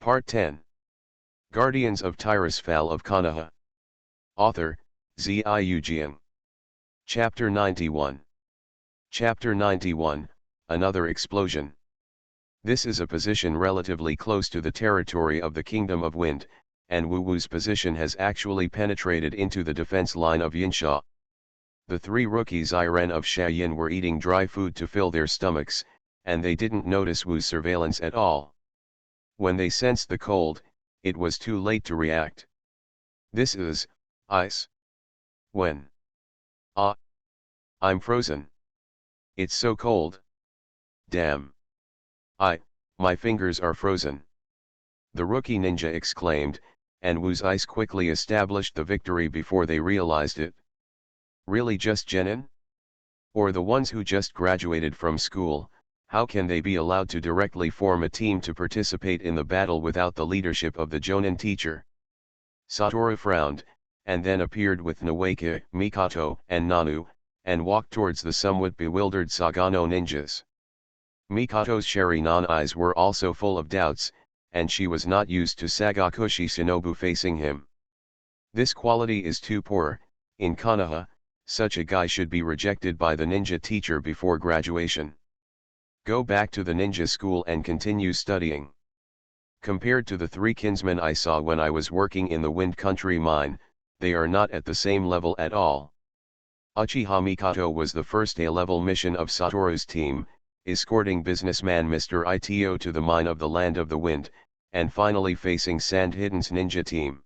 Part 10. Guardians of Tirisfal of Konoha. Author, Ziyu. Chapter 91. Chapter 91, Another Explosion. This is a position relatively close to the territory of the Kingdom of Wind, and Wu Wu's position has actually penetrated into the defense line of Yinsha. The three rookies Iren of Shayin were eating dry food to fill their stomachs, and they didn't notice Wu's surveillance at all. When they sensed the cold, it was too late to react. This is ice. When? I'm frozen. It's so cold. Damn. My fingers are frozen. The rookie ninja exclaimed, and Wu's ice quickly established the victory before they realized it. Really just genin? Or the ones who just graduated from school, how can they be allowed to directly form a team to participate in the battle without the leadership of the Jonin teacher? Satoru frowned, and then appeared with Nawake, Mikoto, and Nanu, and walked towards the somewhat bewildered Sagano ninjas. Mikoto's Sharinan eyes were also full of doubts, and she was not used to Sagakushi Shinobu facing him. This quality is too poor. In Konoha, such a guy should be rejected by the ninja teacher before graduation. Go back to the ninja school and continue studying. Compared to the three kinsmen I saw when I was working in the Wind Country mine, they are not at the same level at all. Uchiha Mikoto was the first A-level mission of Satoru's team, escorting businessman Mr. Ito to the mine of the Land of the Wind, and finally facing Sandhidden's ninja team.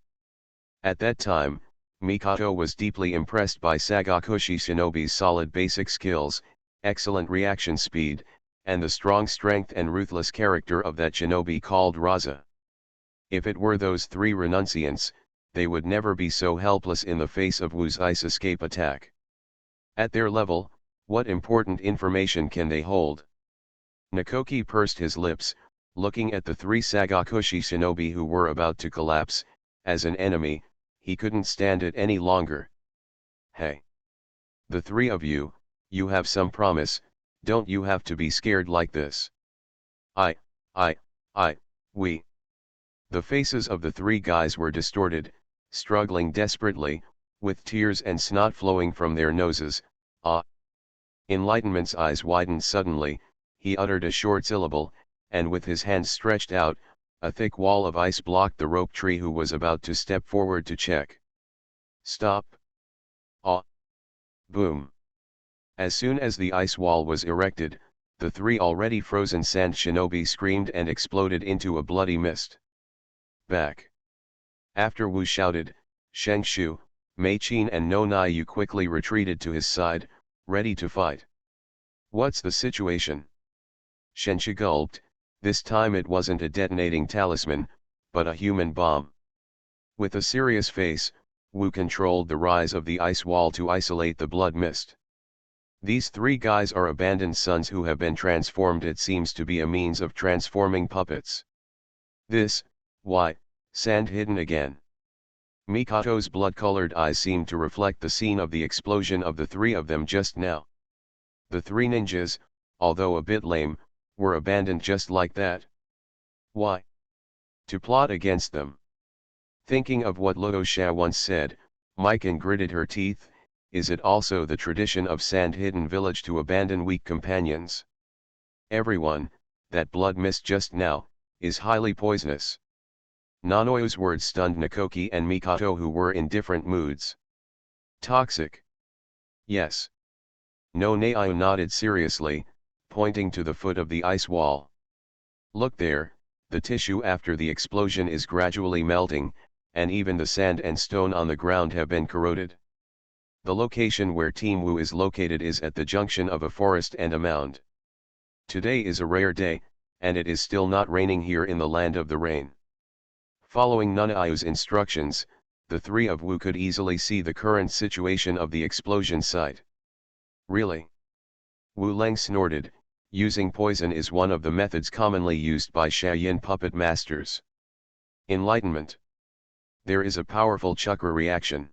At that time, Mikoto was deeply impressed by Sagakushi Shinobi's solid basic skills, excellent reaction speed, and the strong strength and ruthless character of that shinobi called Raza. If it were those three renunciants, they would never be so helpless in the face of Wu's ice escape attack. At their level, what important information can they hold? Nakoki pursed his lips, looking at the three Sagakushi shinobi who were about to collapse. As an enemy, he couldn't stand it any longer. Hey! The three of you have some promise. Don't you have to be scared like this? We. The faces of the three guys were distorted, struggling desperately, with tears and snot flowing from their noses. Enlightenment's eyes widened suddenly, he uttered a short syllable, and with his hands stretched out, a thick wall of ice blocked the rope tree who was about to step forward to check. Stop. Boom. As soon as the ice wall was erected, the three already frozen sand shinobi screamed and exploded into a bloody mist. Back. After Wu shouted, Shengshu, Meichin and No Naiyu quickly retreated to his side, ready to fight. What's the situation? Shenshu gulped. This time it wasn't a detonating talisman, but a human bomb. With a serious face, Wu controlled the rise of the ice wall to isolate the blood mist. These three guys are abandoned sons who have been transformed. It seems to be a means of transforming puppets. Sand hidden again. Mikoto's blood-colored eyes seemed to reflect the scene of the explosion of the three of them just now. The three ninjas, although a bit lame, were abandoned just like that. Why? To plot against them. Thinking of what Lotosha once said, Mikan gritted her teeth. Is it also the tradition of Sand-Hidden Village to abandon weak companions? Everyone, that blood mist just now, is highly poisonous. Nanoyo's words stunned Nakoki and Mikoto who were in different moods. Toxic. Yes. No Naiyu nodded seriously, pointing to the foot of the ice wall. Look there, the tissue after the explosion is gradually melting, and even the sand and stone on the ground have been corroded. The location where Team Wu is located is at the junction of a forest and a mound. Today is a rare day, and it is still not raining here in the Land of the Rain. Following Nanaiyu's instructions, the three of Wu could easily see the current situation of the explosion site. Really? Wu Leng snorted. Using poison is one of the methods commonly used by Shayin puppet masters. Enlightenment. There is a powerful chakra reaction.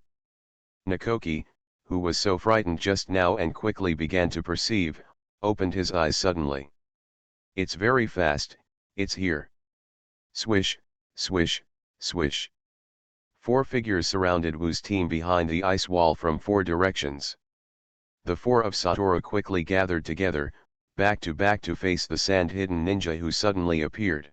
Nakoki, who was so frightened just now and quickly began to perceive, opened his eyes suddenly. It's very fast, it's here. Swish, Swish, swish. 4 figures surrounded Wu's team behind the ice wall from 4 directions. The 4 of Satoru quickly gathered together, back to face the sand-hidden ninja who suddenly appeared.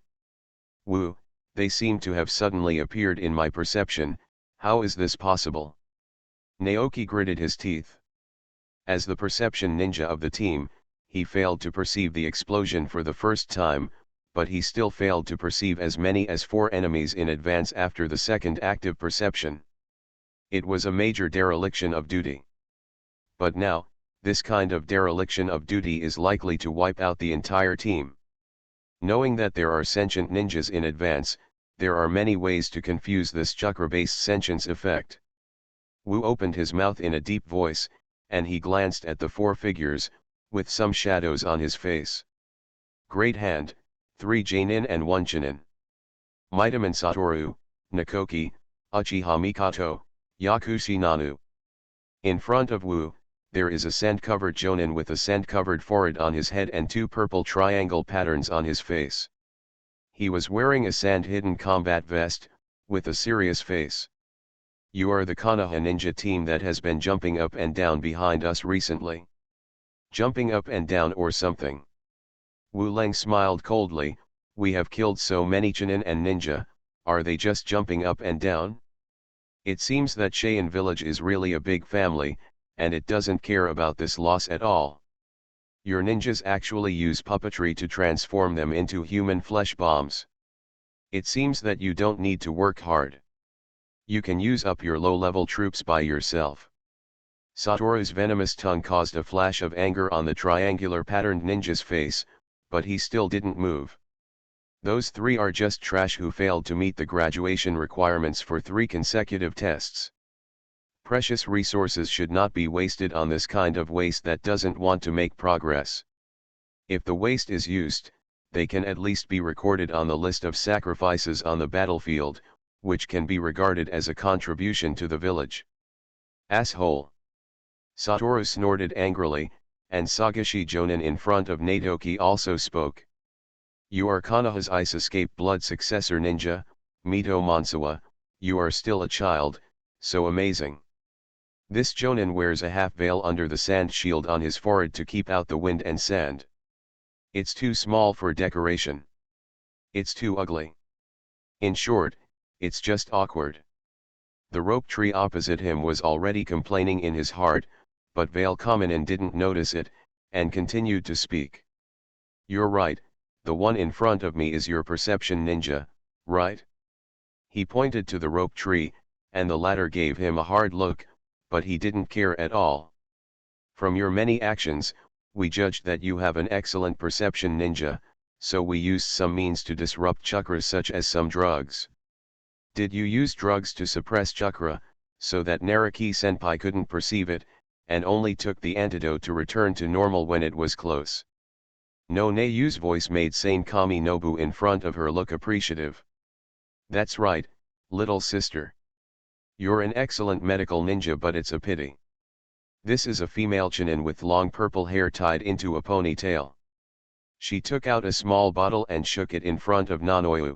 Wu, they seem to have suddenly appeared in my perception, how is this possible? Naoki gritted his teeth. As the perception ninja of the team, he failed to perceive the explosion for the first time, but he still failed to perceive as many as 4 enemies in advance after the second active perception. It was a major dereliction of duty. But now, this kind of dereliction of duty is likely to wipe out the entire team. Knowing that there are sentient ninjas in advance, there are many ways to confuse this chakra-based sentience effect. Wu opened his mouth in a deep voice, and he glanced at the 4 figures, with some shadows on his face. Great Hand, 3 Jonin and 1 Chunin. Mitaman Satoru, Nakoki, Uchiha Mikoto, Yakushi Nanu. In front of Wu, there is a sand-covered Jonin with a sand-covered forehead on his head and 2 purple triangle patterns on his face. He was wearing a sand-hidden combat vest, with a serious face. You are the Konoha ninja team that has been jumping up and down behind us recently. Jumping up and down or something. Wu Leng smiled coldly, we have killed so many Chunin and ninja, are they just jumping up and down? It seems that Cheyenne village is really a big family, and it doesn't care about this loss at all. Your ninjas actually use puppetry to transform them into human flesh bombs. It seems that you don't need to work hard. You can use up your low-level troops by yourself. Satoru's venomous tongue caused a flash of anger on the triangular patterned ninja's face, but he still didn't move. Those 3 are just trash who failed to meet the graduation requirements for 3 consecutive tests. Precious resources should not be wasted on this kind of waste that doesn't want to make progress. If the waste is used, they can at least be recorded on the list of sacrifices on the battlefield, which can be regarded as a contribution to the village. Asshole! Satoru snorted angrily, and Sagashi Jonin in front of Naoki also spoke. You are Konoha's Ice Escape Blood successor ninja, Mito Mansawa, you are still a child, so amazing. This Jonin wears a half veil under the sand shield on his forehead to keep out the wind and sand. It's too small for decoration. It's too ugly. In short, it's just awkward. The rope tree opposite him was already complaining in his heart, but Veil Kaminen didn't notice it, and continued to speak. You're right, the one in front of me is your perception ninja, right? He pointed to the rope tree, and the latter gave him a hard look, but he didn't care at all. From your many actions, we judged that you have an excellent perception ninja, so we used some means to disrupt chakras such as some drugs. Did you use drugs to suppress chakra, so that Naraki-senpai couldn't perceive it, and only took the antidote to return to normal when it was close? No. Nayu's voice made Sane Kami Nobu in front of her look appreciative. That's right, little sister. You're an excellent medical ninja, but it's a pity. This is a female Chunin with long purple hair tied into a ponytail. She took out a small bottle and shook it in front of Nanoyu.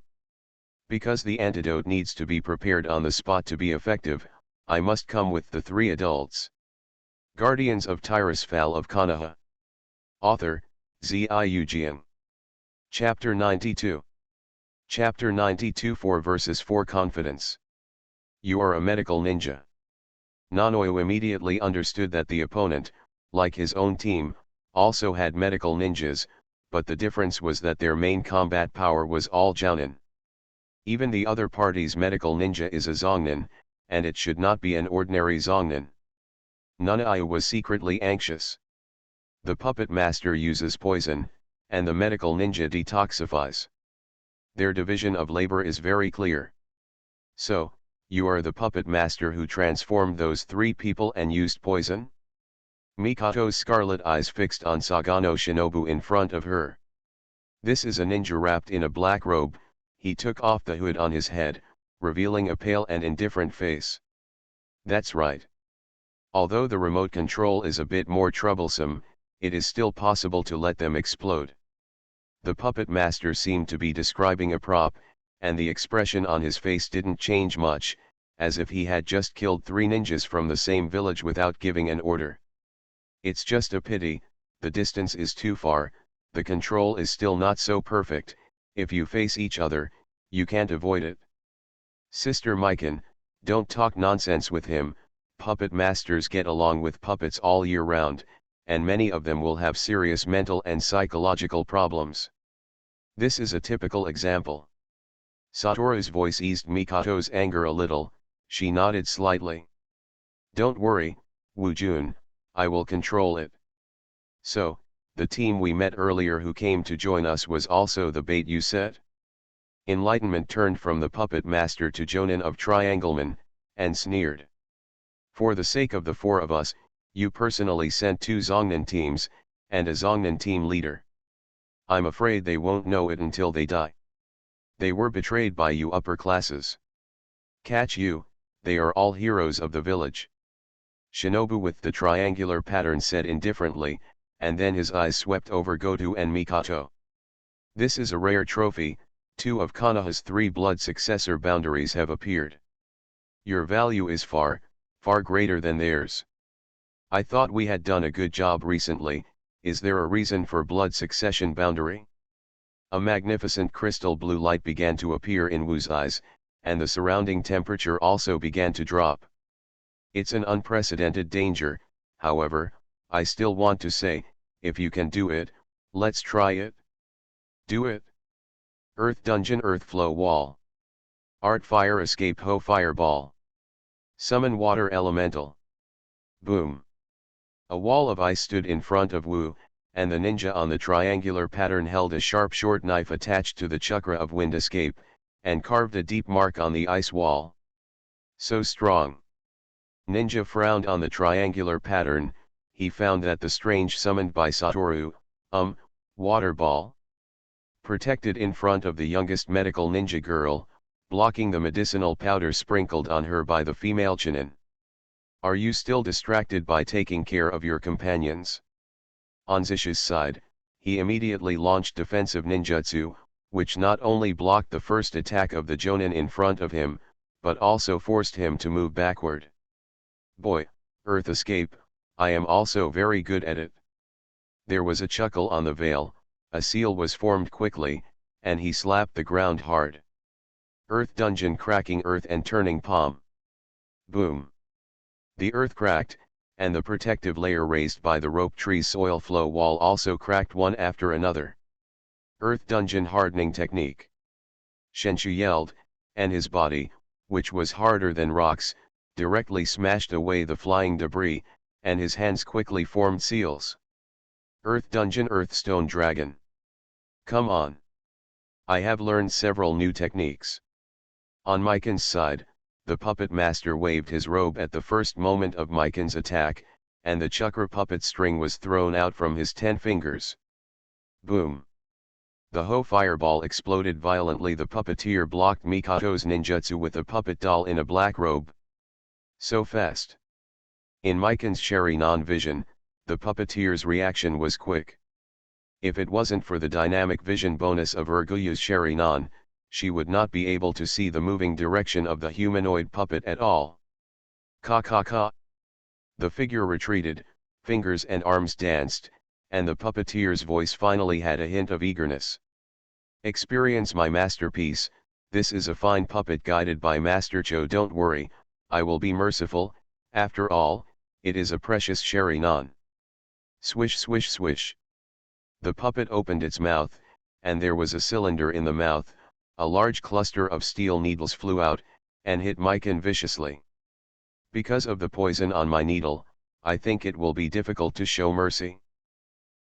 Because the antidote needs to be prepared on the spot to be effective, I must come with the 3 adults. Guardians of Tirisfal of Konoha. Author, Ziyu Jian. Chapter 92. Chapter 92 4 vs 4 Confidence. You are a medical ninja. Nanoyu immediately understood that the opponent, like his own team, also had medical ninjas, but the difference was that their main combat power was all Jounin. Even the other party's medical ninja is a Zongnin, and it should not be an ordinary Zongnin. Nanayu was secretly anxious. The puppet master uses poison, and the medical ninja detoxifies. Their division of labor is very clear. So, you are the puppet master who transformed those 3 people and used poison? Mikoto's scarlet eyes fixed on Sagano Shinobu in front of her. This is a ninja wrapped in a black robe. He took off the hood on his head, revealing a pale and indifferent face. That's right. Although the remote control is a bit more troublesome, it is still possible to let them explode. The puppet master seemed to be describing a prop, and the expression on his face didn't change much, as if he had just killed 3 ninjas from the same village without giving an order. It's just a pity, the distance is too far, the control is still not so perfect, if you face each other, you can't avoid it. Sister Mikan, don't talk nonsense with him, puppet masters get along with puppets all year round, and many of them will have serious mental and psychological problems. This is a typical example. Satoru's voice eased Mikato's anger a little, she nodded slightly. Don't worry, Wu-jun, I will control it. So, the team we met earlier who came to join us was also the bait you set? Enlightenment turned from the puppet master to Jonin of Triangleman, and sneered. For the sake of the 4 of us, you personally sent 2 Zongnan teams, and a Zongnan team leader. I'm afraid they won't know it until they die. They were betrayed by you upper classes. Catch you, they are all heroes of the village. Shinobu with the triangular pattern said indifferently, and then his eyes swept over Goto and Mikato. This is a rare trophy, 2 of Konoha's 3 blood successor boundaries have appeared. Your value is far, far greater than theirs. I thought we had done a good job recently, is there a reason for blood succession boundary? A magnificent crystal blue light began to appear in Wu's eyes, and the surrounding temperature also began to drop. It's an unprecedented danger, however, I still want to say, if you can do it, let's try it. Do it. Earth Dungeon Earth Flow Wall. Art Fire Escape Ho Fireball. Summon Water Elemental. Boom. A wall of ice stood in front of Wu, and the ninja on the triangular pattern held a sharp short knife attached to the chakra of wind escape, and carved a deep mark on the ice wall. So strong. Ninja frowned on the triangular pattern, he found that the strange summoned by Satoru, water ball. Protected in front of the youngest medical ninja girl, blocking the medicinal powder sprinkled on her by the female Chunin. Are you still distracted by taking care of your companions? On Zisha's side, he immediately launched defensive ninjutsu, which not only blocked the first attack of the Jonin in front of him, but also forced him to move backward. Boy, Earth Escape, I am also very good at it. There was a chuckle on the veil, a seal was formed quickly, and he slapped the ground hard. Earth Dungeon cracking earth and turning palm. Boom. The earth cracked, and the protective layer raised by the rope tree's soil flow wall also cracked one after another. Earth Dungeon hardening technique. Shenshu yelled, and his body, which was harder than rocks, directly smashed away the flying debris, and his hands quickly formed seals. Earth Dungeon Earth Stone Dragon. Come on. I have learned several new techniques. On Mikan's side, the puppet master waved his robe at the first moment of Mikan's attack, and the chakra puppet string was thrown out from his 10 fingers. Boom. The Ho fireball exploded violently. The puppeteer blocked Mikato's ninjutsu with a puppet doll in a black robe. So fast. In Mikan's Sharingan vision, the puppeteer's reaction was quick. If it wasn't for the dynamic vision bonus of Urguyu's Sharingan, she would not be able to see the moving direction of the humanoid puppet at all. Ka ka ka. The figure retreated, fingers and arms danced, and the puppeteer's voice finally had a hint of eagerness. Experience my masterpiece, this is a fine puppet guided by Master Cho. Don't worry, I will be merciful, after all, it is a precious Sharingan. Swish swish swish. The puppet opened its mouth, and there was a cylinder in the mouth, a large cluster of steel needles flew out, and hit Mikan viciously. Because of the poison on my needle, I think it will be difficult to show mercy.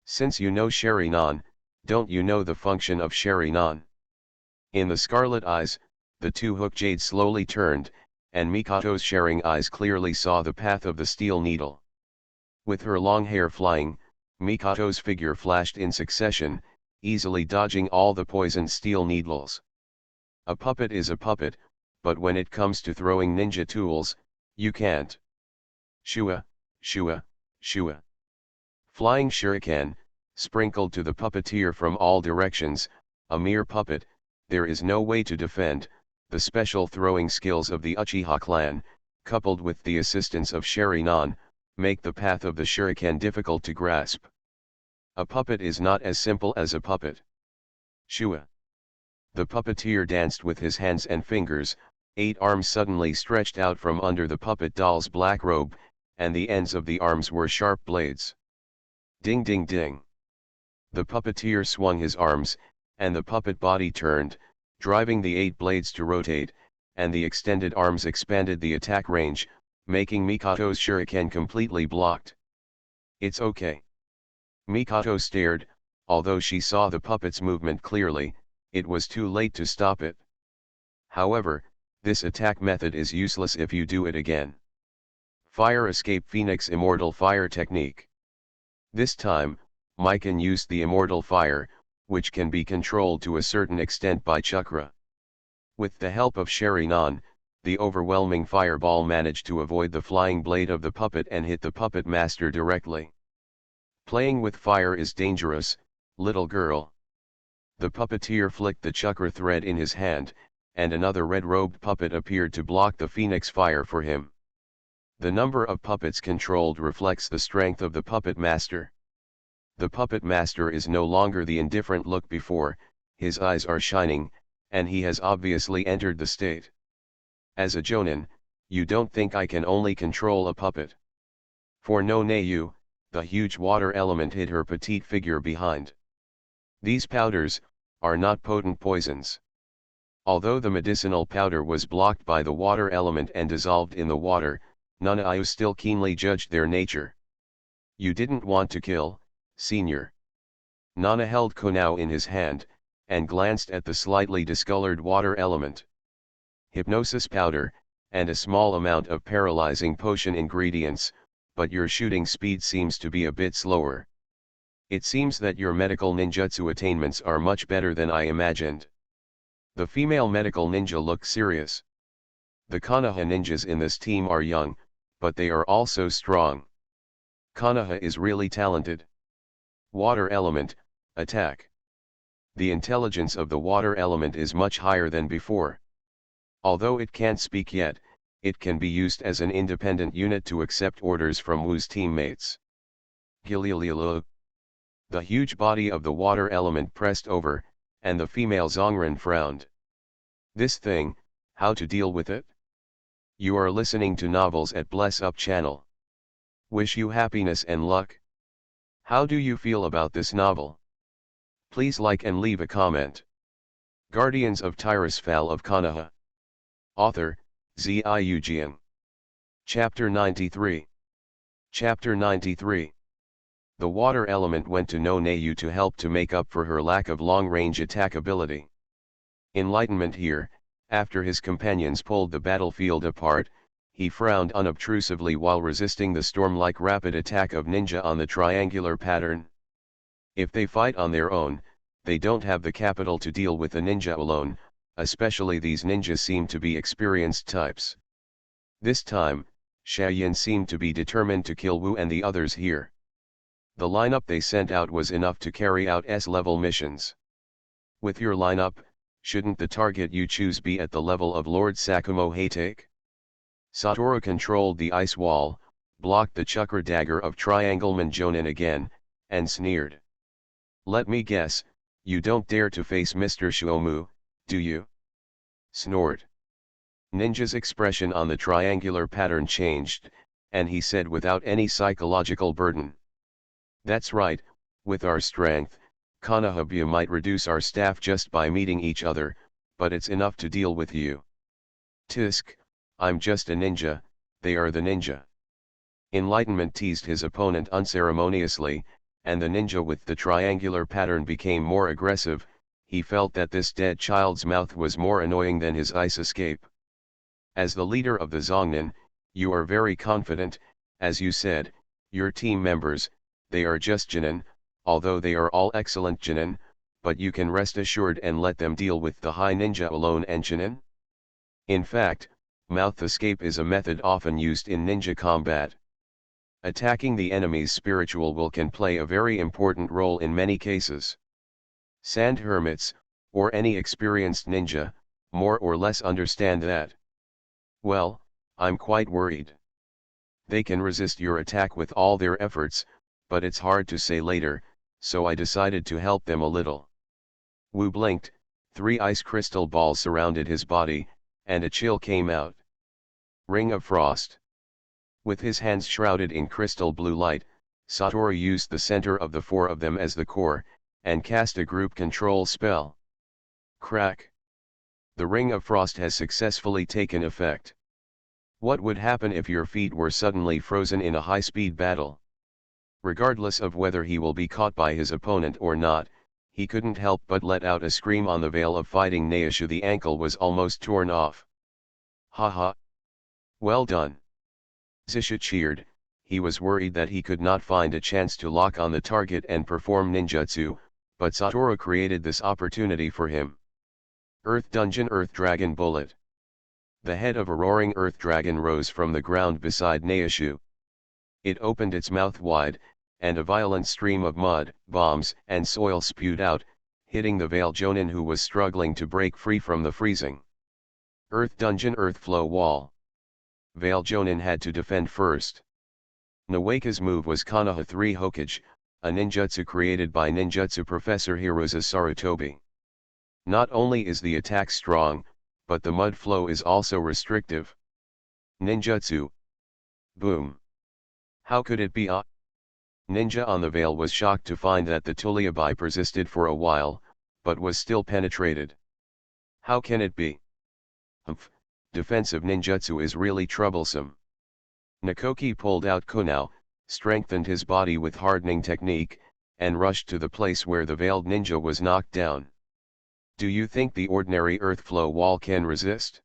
Since you know Sharingan, don't you know the function of Sharingan? In the scarlet eyes, the 2 hook jades slowly turned, and Mikato's sharing eyes clearly saw the path of the steel needle. With her long hair flying, Mikato's figure flashed in succession, easily dodging all the poisoned steel needles. A puppet is a puppet, but when it comes to throwing ninja tools, you can't. Shua, shua, shua. Flying shuriken, sprinkled to the puppeteer from all directions, a mere puppet, there is no way to defend. The special throwing skills of the Uchiha clan, coupled with the assistance of Sharingan, make the path of the shuriken difficult to grasp. A puppet is not as simple as a puppet. Shua. The puppeteer danced with his hands and fingers, 8 arms suddenly stretched out from under the puppet doll's black robe, and the ends of the arms were sharp blades. Ding ding ding. The puppeteer swung his arms, and the puppet body turned, driving the 8 blades to rotate, and the extended arms expanded the attack range, making Mikoto's shuriken completely blocked. It's okay. Mikoto stared, although she saw the puppet's movement clearly, it was too late to stop it. However, this attack method is useless if you do it again. Fire Escape Phoenix Immortal Fire Technique. This time, Mikan used the Immortal Fire, which can be controlled to a certain extent by chakra. With the help of Sharingan, the overwhelming fireball managed to avoid the flying blade of the puppet and hit the puppet master directly. Playing with fire is dangerous, little girl. The puppeteer flicked the chakra thread in his hand, and another red-robed puppet appeared to block the phoenix fire for him. The number of puppets controlled reflects the strength of the puppet master. The puppet master is no longer the indifferent look before, his eyes are shining, and he has obviously entered the state. As a jonin, you don't think I can only control a puppet. For no Neiyu, the huge water element hit her petite figure behind. These powders are not potent poisons. Although the medicinal powder was blocked by the water element and dissolved in the water, Nanayu still keenly judged their nature. You didn't want to kill, senior. Nana held Konoha in his hand, and glanced at the slightly discolored water element. Hypnosis powder, and a small amount of paralyzing potion ingredients, but your shooting speed seems to be a bit slower. It seems that your medical ninjutsu attainments are much better than I imagined. The female medical ninja looked serious. The Konoha ninjas in this team are young, but they are also strong. Konoha is really talented. Water element, attack. The intelligence of the water element is much higher than before. Although it can't speak yet, it can be used as an independent unit to accept orders from Wu's teammates. Gilililu. The huge body of the water element pressed over, and the female Zongren frowned. This thing, how to deal with it? You are listening to novels at Bless Up channel. Wish you happiness and luck. How do you feel about this novel? Please like and leave a comment. Guardians of Tirisfal of Konoha. Author, Ziujian. Chapter 93. Chapter 93. The water element went to no Neiyu to help to make up for her lack of long-range attack ability. Enlightenment here, after his companions pulled the battlefield apart, he frowned unobtrusively while resisting the storm-like rapid attack of ninja on the triangular pattern. If they fight on their own, they don't have the capital to deal with a ninja alone, especially these ninjas seem to be experienced types. This time, Shayin seemed to be determined to kill Wu and the others here. The lineup they sent out was enough to carry out S-level missions. With your lineup, shouldn't the target you choose be at the level of Lord Sakumo Hatake? Satoru controlled the ice wall, blocked the chakra dagger of Triangleman Jonin again, and sneered. Let me guess, you don't dare to face Mr. Shuomu, do you? Snort. Ninja's expression on the triangular pattern changed, and he said without any psychological burden. That's right, with our strength, Konoha might reduce our staff just by meeting each other, but it's enough to deal with you. Tisk, I'm just a ninja, they are the ninja. Enlightenment teased his opponent unceremoniously, and the ninja with the triangular pattern became more aggressive. He felt that this dead child's mouth was more annoying than his ice escape. As the leader of the Zongnin, you are very confident, as you said, your team members, they are just Jinin, although they are all excellent Jinin, but you can rest assured and let them deal with the high ninja alone and Jinin? In fact, mouth escape is a method often used in ninja combat. Attacking the enemy's spiritual will can play a very important role in many cases. Sand hermits, or any experienced ninja, more or less understand that. Well, I'm quite worried. They can resist your attack with all their efforts, but it's hard to say later, so I decided to help them a little. Wu blinked, 3 ice crystal balls surrounded his body, and a chill came out. Ring of Frost. With his hands shrouded in crystal blue light, Satoru used the center of the 4 of them as the core, and cast a group control spell. Crack. The Ring of Frost has successfully taken effect. What would happen if your feet were suddenly frozen in a high-speed battle? Regardless of whether he will be caught by his opponent or not, he couldn't help but let out a scream on the veil of fighting Naishu. The ankle was almost torn off. Haha. Well done. Zisha cheered. He was worried that he could not find a chance to lock on the target and perform ninjutsu, but Satoru created this opportunity for him. Earth Dungeon Earth Dragon Bullet. The head of a roaring earth dragon rose from the ground beside Naishu. It opened its mouth wide, and a violent stream of mud, bombs, and soil spewed out, hitting the Veil Jonin, who was struggling to break free from the freezing. Earth Dungeon Earth Flow Wall. Veil Jonin had to defend first. Nawaka's move was Konoha 3 Hokage, a ninjutsu created by ninjutsu professor Hiroza Sarutobi. Not only is the attack strong, but the mud flow is also restrictive. Ninjutsu. Boom. How could it be a ninja on the Veil was shocked to find that the Tuliabai persisted for a while, but was still penetrated. How can it be? Humph, defensive ninjutsu is really troublesome. Nakoki pulled out Kunao, strengthened his body with hardening technique, and rushed to the place where the veiled ninja was knocked down. Do you think the ordinary earth flow wall can resist?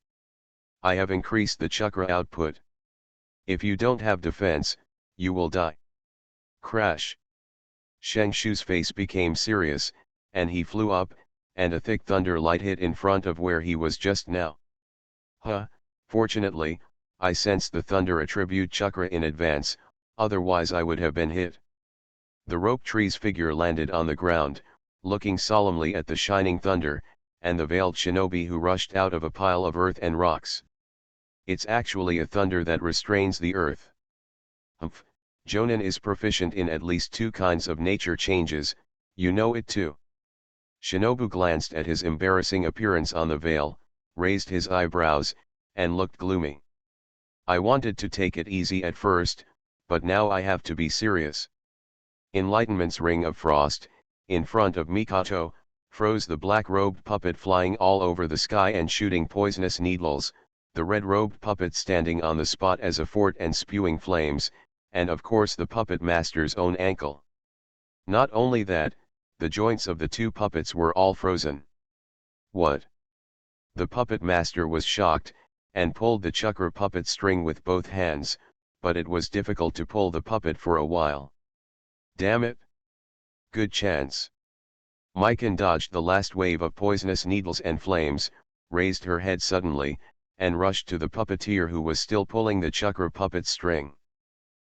I have increased the chakra output. If you don't have defense, you will die. Crash. Shang Shu's face became serious, and he flew up, and a thick thunder light hit in front of where he was just now. Fortunately, I sensed the thunder attribute chakra in advance, otherwise I would have been hit. The rope tree's figure landed on the ground, looking solemnly at the shining thunder, and the veiled shinobi who rushed out of a pile of earth and rocks. It's actually a thunder that restrains the earth. Humph, Jonin is proficient in at least 2 kinds of nature changes, you know it too. Shinobu glanced at his embarrassing appearance on the veil, raised his eyebrows, and looked gloomy. I wanted to take it easy at first, but now I have to be serious. Enlightenment's Ring of Frost, in front of Mikoto, froze the black-robed puppet flying all over the sky and shooting poisonous needles, the red-robed puppet standing on the spot as a fort and spewing flames, and of course the puppet master's own ankle. Not only that, the joints of the 2 puppets were all frozen. What? The puppet master was shocked, and pulled the chakra puppet string with both hands, but it was difficult to pull the puppet for a while. Damn it! Good chance. Mikan dodged the last wave of poisonous needles and flames, raised her head suddenly, and rushed to the puppeteer who was still pulling the chakra puppet string.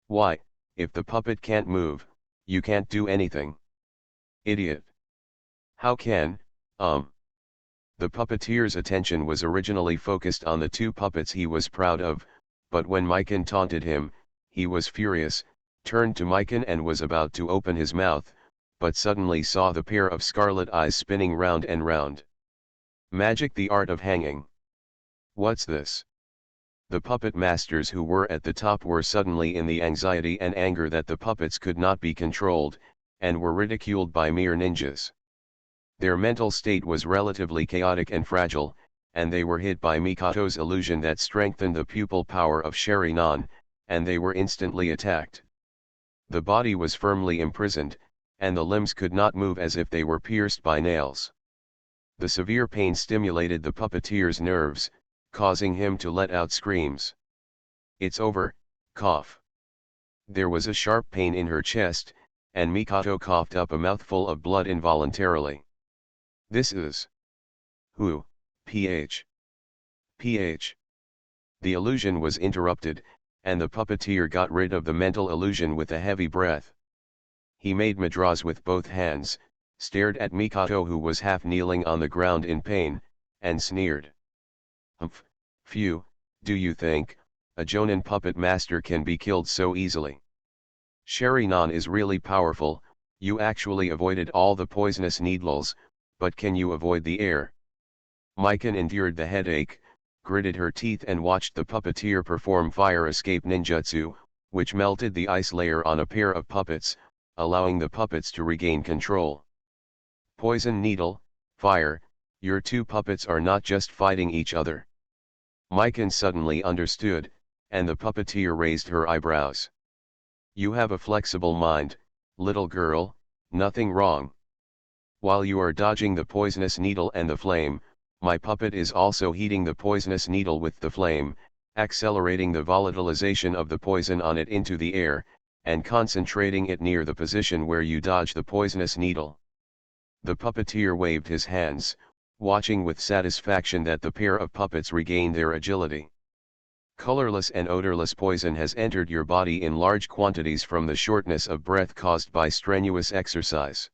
Why, if the puppet can't move, you can't do anything. Idiot. How can, The puppeteer's attention was originally focused on the 2 puppets he was proud of, but when Mikan taunted him, he was furious, turned to Mikan and was about to open his mouth, but suddenly saw the pair of scarlet eyes spinning round and round. Magic, the art of hanging. What's this? The puppet masters who were at the top were suddenly in the anxiety and anger that the puppets could not be controlled, and were ridiculed by mere ninjas. Their mental state was relatively chaotic and fragile, and they were hit by Mikoto's illusion that strengthened the pupil power of Sharingan, and they were instantly attacked. The body was firmly imprisoned, and the limbs could not move as if they were pierced by nails. The severe pain stimulated the puppeteer's nerves, causing him to let out screams. It's over, cough. There was a sharp pain in her chest, and Mikoto coughed up a mouthful of blood involuntarily. This is... Who, ph. Ph. The illusion was interrupted, and the puppeteer got rid of the mental illusion with a heavy breath. He made madras with both hands, stared at Mikoto, who was half kneeling on the ground in pain, and sneered. Humph, phew, do you think a Jonin puppet master can be killed so easily? Sherry-non is really powerful. You actually avoided all the poisonous needles, but can you avoid the air? Mikan endured the headache, gritted her teeth and watched the puppeteer perform fire escape ninjutsu, which melted the ice layer on a pair of puppets, allowing the puppets to regain control. Poison needle, fire, your two puppets are not just fighting each other. Mikan suddenly understood, and the puppeteer raised her eyebrows. You have a flexible mind, little girl, nothing wrong. While you are dodging the poisonous needle and the flame, my puppet is also heating the poisonous needle with the flame, accelerating the volatilization of the poison on it into the air, and concentrating it near the position where you dodge the poisonous needle. The puppeteer waved his hands, watching with satisfaction that the pair of puppets regained their agility. Colorless and odorless poison has entered your body in large quantities from the shortness of breath caused by strenuous exercise.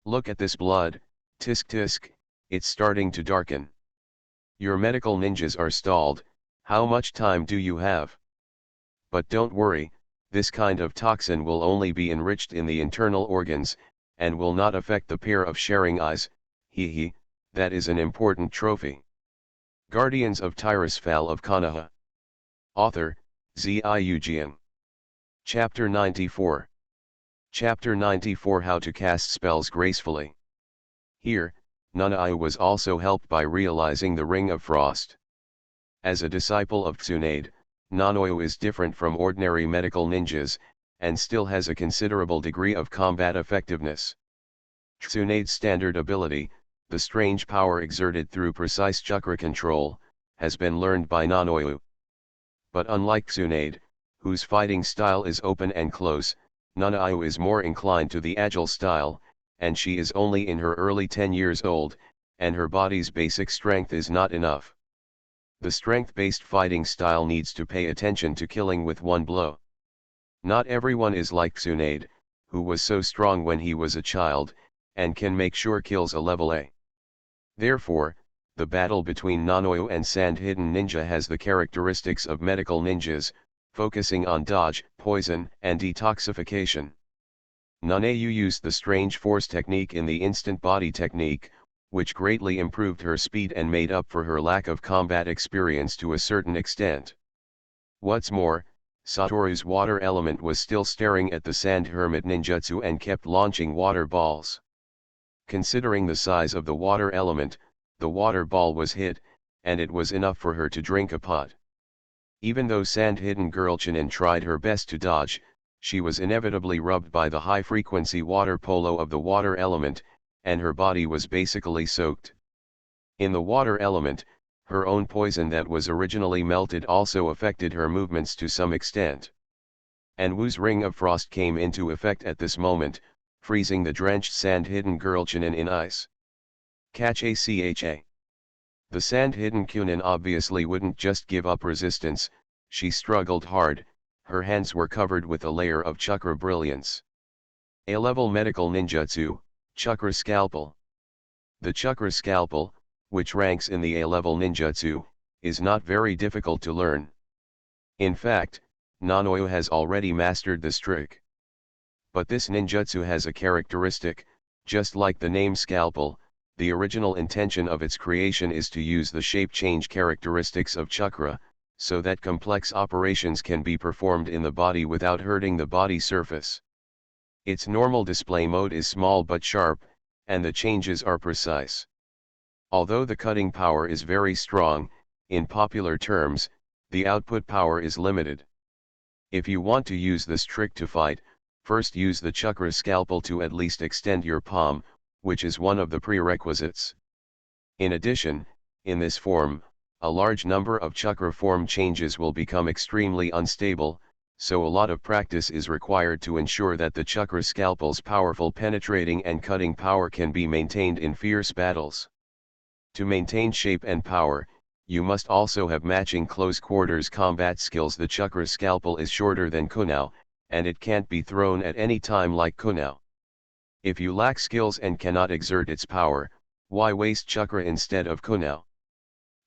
Look at this blood, tisk tisk, it's starting to darken. Your medical ninjas are stalled. How much time do you have? But don't worry, this kind of toxin will only be enriched in the internal organs, and will not affect the pair of sharing eyes. Hee, that is an important trophy. Guardians of Tirisfal of Konoha. Author, Ziujian. Chapter 94. Chapter 94, How to Cast Spells Gracefully. Here, Nanai was also helped by realizing the Ring of Frost. As a disciple of Tsunade, Nanoyo is different from ordinary medical ninjas, and still has a considerable degree of combat effectiveness. Tsunade's standard ability, the strange power exerted through precise chakra control, has been learned by Nanoyo. But unlike Tsunade, whose fighting style is open and close, Nanayo is more inclined to the agile style, and she is only in her early 10 years old, and her body's basic strength is not enough. The strength-based fighting style needs to pay attention to killing with one blow. Not everyone is like Tsunade, who was so strong when he was a child, and can make sure kills a level A. Therefore, the battle between Nanoyo and Sand Hidden Ninja has the characteristics of medical ninjas, focusing on dodge, poison, and detoxification. Nanayu used the strange force technique in the instant body technique, which greatly improved her speed and made up for her lack of combat experience to a certain extent. What's more, Satoru's water element was still staring at the sand hermit ninjutsu and kept launching water balls. Considering the size of the water element, the water ball was hit, and it was enough for her to drink a pot. Even though Sand-Hidden Girl Chinin tried her best to dodge, she was inevitably rubbed by the high-frequency water polo of the water element, and her body was basically soaked. In the water element, her own poison that was originally melted also affected her movements to some extent. And Wu's Ring of Frost came into effect at this moment, freezing the drenched Sand-Hidden Girl Chinin in ice. Catch a cha. The Sand-Hidden Kunin obviously wouldn't just give up resistance, she struggled hard, her hands were covered with a layer of chakra brilliance. A-level medical ninjutsu, Chakra Scalpel. The Chakra Scalpel, which ranks in the A-level ninjutsu, is not very difficult to learn. In fact, Nanoyo has already mastered this trick. But this ninjutsu has a characteristic, just like the name Scalpel. The original intention of its creation is to use the shape change characteristics of chakra, so that complex operations can be performed in the body without hurting the body surface. Its normal display mode is small but sharp, and the changes are precise. Although the cutting power is very strong, in popular terms, the output power is limited. If you want to use this trick to fight, first use the chakra scalpel to at least extend your palm, which is one of the prerequisites. In addition, in this form, a large number of chakra form changes will become extremely unstable, so a lot of practice is required to ensure that the chakra scalpel's powerful penetrating and cutting power can be maintained in fierce battles. To maintain shape and power, you must also have matching close quarters combat skills. The chakra scalpel is shorter than kunao, and it can't be thrown at any time like kunao. If you lack skills and cannot exert its power, why waste chakra instead of Konoha?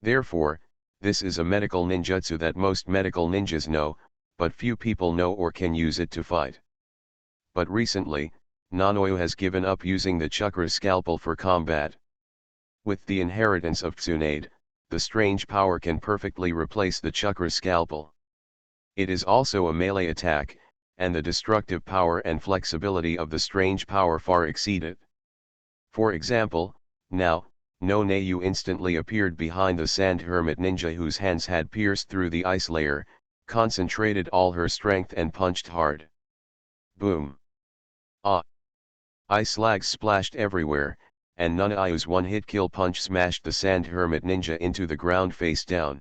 Therefore, this is a medical ninjutsu that most medical ninjas know, but few people know or can use it to fight. But recently, Nanoyo has given up using the chakra scalpel for combat. With the inheritance of Tsunade, the strange power can perfectly replace the chakra scalpel. It is also a melee attack, and the destructive power and flexibility of the strange power far exceed it. For example, now, no Nayu instantly appeared behind the sand hermit ninja whose hands had pierced through the ice layer, concentrated all her strength and punched hard. Boom! Ah! Ice slags splashed everywhere, and Nanayo's one-hit kill punch smashed the sand hermit ninja into the ground face down.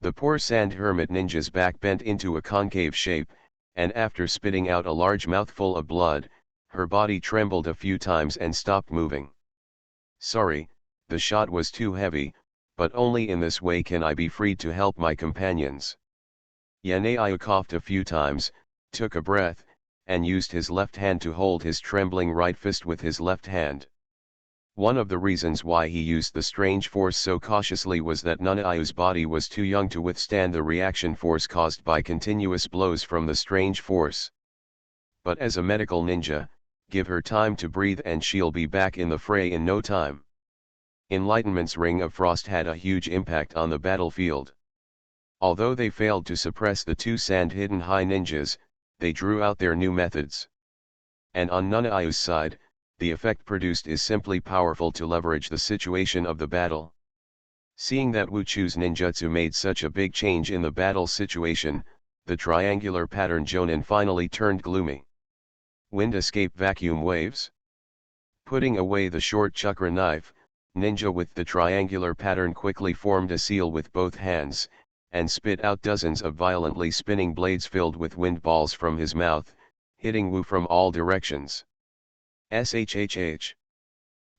The poor sand hermit ninja's back bent into a concave shape, and after spitting out a large mouthful of blood, her body trembled a few times and stopped moving. Sorry, the shot was too heavy, but only in this way can I be freed to help my companions. Yanayu coughed a few times, took a breath, and used his left hand to hold his trembling right fist with his left hand. One of the reasons why he used the strange force so cautiously was that Nanayo's body was too young to withstand the reaction force caused by continuous blows from the strange force. But as a medical ninja, give her time to breathe and she'll be back in the fray in no time. Enlightenment's Ring of Frost had a huge impact on the battlefield. Although they failed to suppress the two sand-hidden high ninjas, they drew out their new methods. And on Nanayo's side, the effect produced is simply powerful to leverage the situation of the battle. Seeing that Wuchu's ninjutsu made such a big change in the battle situation, the triangular pattern Jonin finally turned gloomy. Wind escape vacuum waves? Putting away the short chakra knife, ninja with the triangular pattern quickly formed a seal with both hands, and spit out dozens of violently spinning blades filled with wind balls from his mouth, hitting Wu from all directions. SHHH.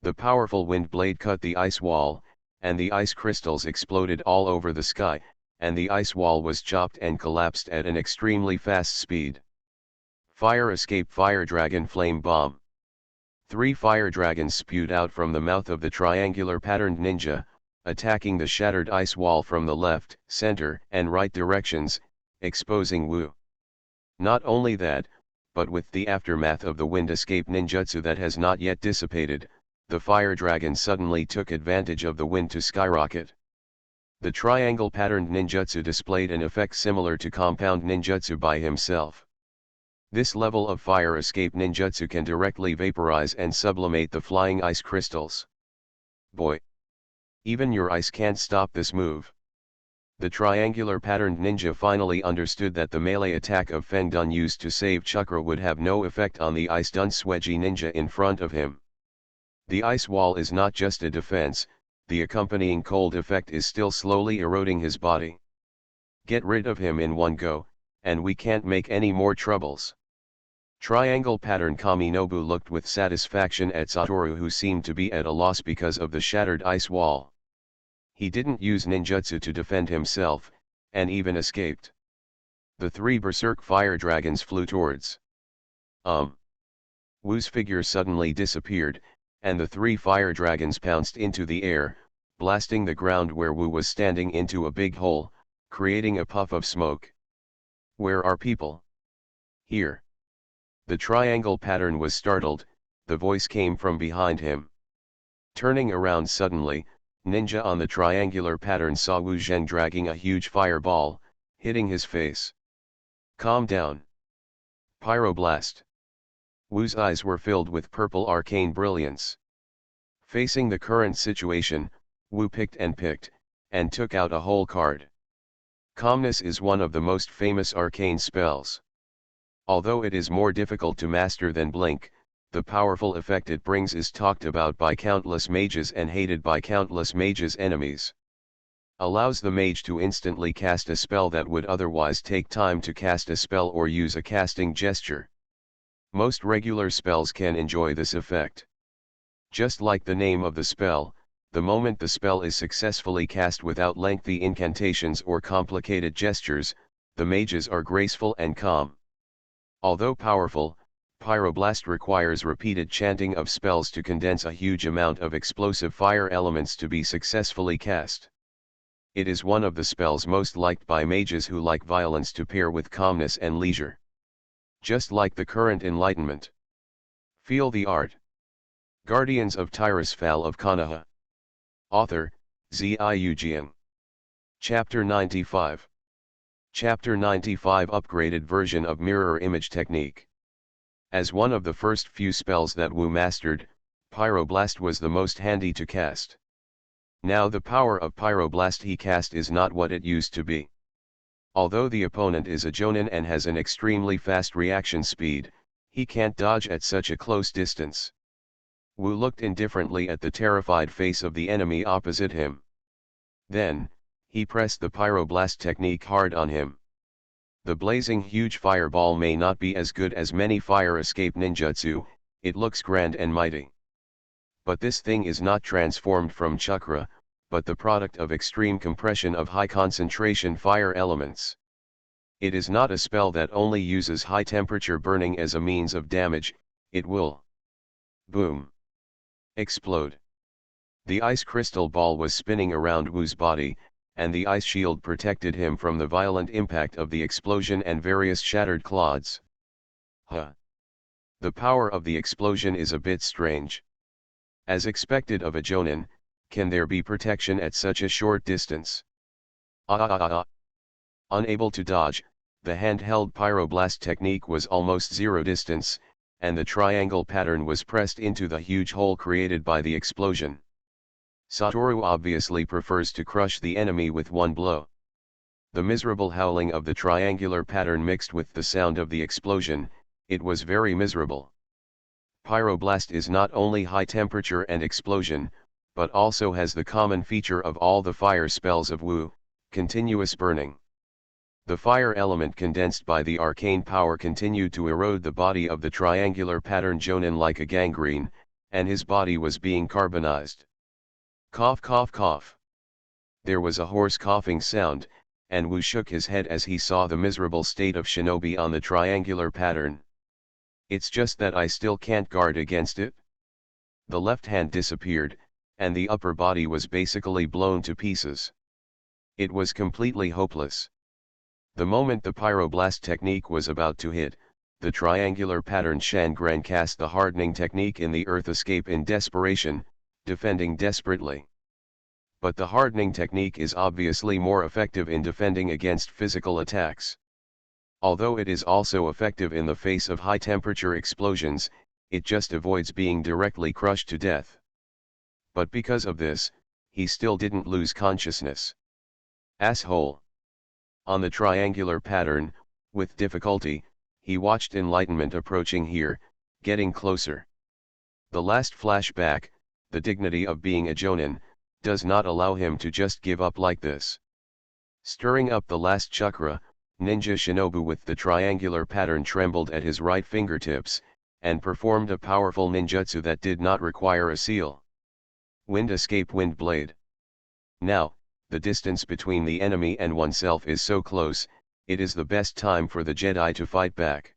The powerful wind blade cut the ice wall, and the ice crystals exploded all over the sky, and the ice wall was chopped and collapsed at an extremely fast speed. Fire escape fire dragon flame bomb. 3 fire dragons spewed out from the mouth of the triangular patterned ninja, attacking the shattered ice wall from the left, center, and right directions, exposing Wu. Not only that, but with the aftermath of the wind escape ninjutsu that has not yet dissipated, the fire dragon suddenly took advantage of the wind to skyrocket. The triangle patterned ninjutsu displayed an effect similar to compound ninjutsu by himself. This level of fire escape ninjutsu can directly vaporize and sublimate the flying ice crystals. Boy! Even your ice can't stop this move. The triangular patterned ninja finally understood that the melee attack of Feng Dun used to save chakra would have no effect on the ice Dun Sweji ninja in front of him. The ice wall is not just a defense, the accompanying cold effect is still slowly eroding his body. Get rid of him in one go, and we can't make any more troubles. Triangle pattern Kaminobu looked with satisfaction at Satoru, who seemed to be at a loss because of the shattered ice wall. He didn't use ninjutsu to defend himself, and even escaped. The 3 berserk fire dragons flew towards. Wu's figure suddenly disappeared, and the 3 fire dragons pounced into the air, blasting the ground where Wu was standing into a big hole, creating a puff of smoke. Where are people? Here. The triangle pattern was startled, the voice came from behind him. Turning around suddenly, ninja on the triangular pattern saw Wu Zheng dragging a huge fireball, hitting his face. Calm down. Pyroblast. Wu's eyes were filled with purple arcane brilliance. Facing the current situation, Wu picked, and took out a whole card. Calmness is one of the most famous arcane spells. Although it is more difficult to master than Blink, the powerful effect it brings is talked about by countless mages and hated by countless mages' enemies. Allows the mage to instantly cast a spell that would otherwise take time to cast a spell or use a casting gesture. Most regular spells can enjoy this effect. Just like the name of the spell, the moment the spell is successfully cast without lengthy incantations or complicated gestures, the mages are graceful and calm. Although powerful, Pyroblast requires repeated chanting of spells to condense a huge amount of explosive fire elements to be successfully cast. It is one of the spells most liked by mages who like violence to pair with calmness and leisure. Just like the current enlightenment. Feel the art. Guardians of Tirisfal of Konoha. Author, Ziujian. Chapter 95. Chapter 95 Upgraded version of Mirror Image Technique. As one of the first few spells that Wu mastered, Pyroblast was the most handy to cast. Now the power of Pyroblast he cast is not what it used to be. Although the opponent is a Jonin and has an extremely fast reaction speed, he can't dodge at such a close distance. Wu looked indifferently at the terrified face of the enemy opposite him. Then, he pressed the Pyroblast technique hard on him. The blazing huge fireball may not be as good as many fire escape ninjutsu, it looks grand and mighty. But this thing is not transformed from chakra, but the product of extreme compression of high concentration fire elements. It is not a spell that only uses high temperature burning as a means of damage, it will boom, explode. The ice crystal ball was spinning around Wu's body, and the ice shield protected him from the violent impact of the explosion and various shattered clods. The power of the explosion is a bit strange. As expected of a Jonin, can there be protection at such a short distance? Unable to dodge, the handheld Pyroblast technique was almost zero distance, and the triangle pattern was pressed into the huge hole created by the explosion. Satoru obviously prefers to crush the enemy with one blow. The miserable howling of the triangular pattern mixed with the sound of the explosion, it was very miserable. Pyroblast is not only high temperature and explosion, but also has the common feature of all the fire spells of Wu, continuous burning. The fire element condensed by the arcane power continued to erode the body of the triangular pattern Jonin like a gangrene, and his body was being carbonized. Cough cough cough. There was a hoarse coughing sound, and Wu shook his head as he saw the miserable state of shinobi on the triangular pattern. It's just that I still can't guard against it. The left hand disappeared, and the upper body was basically blown to pieces. It was completely hopeless. The moment the Pyroblast technique was about to hit, the triangular pattern Shangran cast the hardening technique in the earth escape in desperation, defending desperately. But the hardening technique is obviously more effective in defending against physical attacks. Although it is also effective in the face of high-temperature explosions, it just avoids being directly crushed to death. But because of this, he still didn't lose consciousness. Asshole. On the triangular pattern, with difficulty, he watched enlightenment approaching here, getting closer. The last flashback, the dignity of being a Jonin, does not allow him to just give up like this. Stirring up the last chakra, Ninja Shinobu with the triangular pattern trembled at his right fingertips, and performed a powerful ninjutsu that did not require a seal. Wind escape wind blade. Now, the distance between the enemy and oneself is so close, it is the best time for the Jedi to fight back.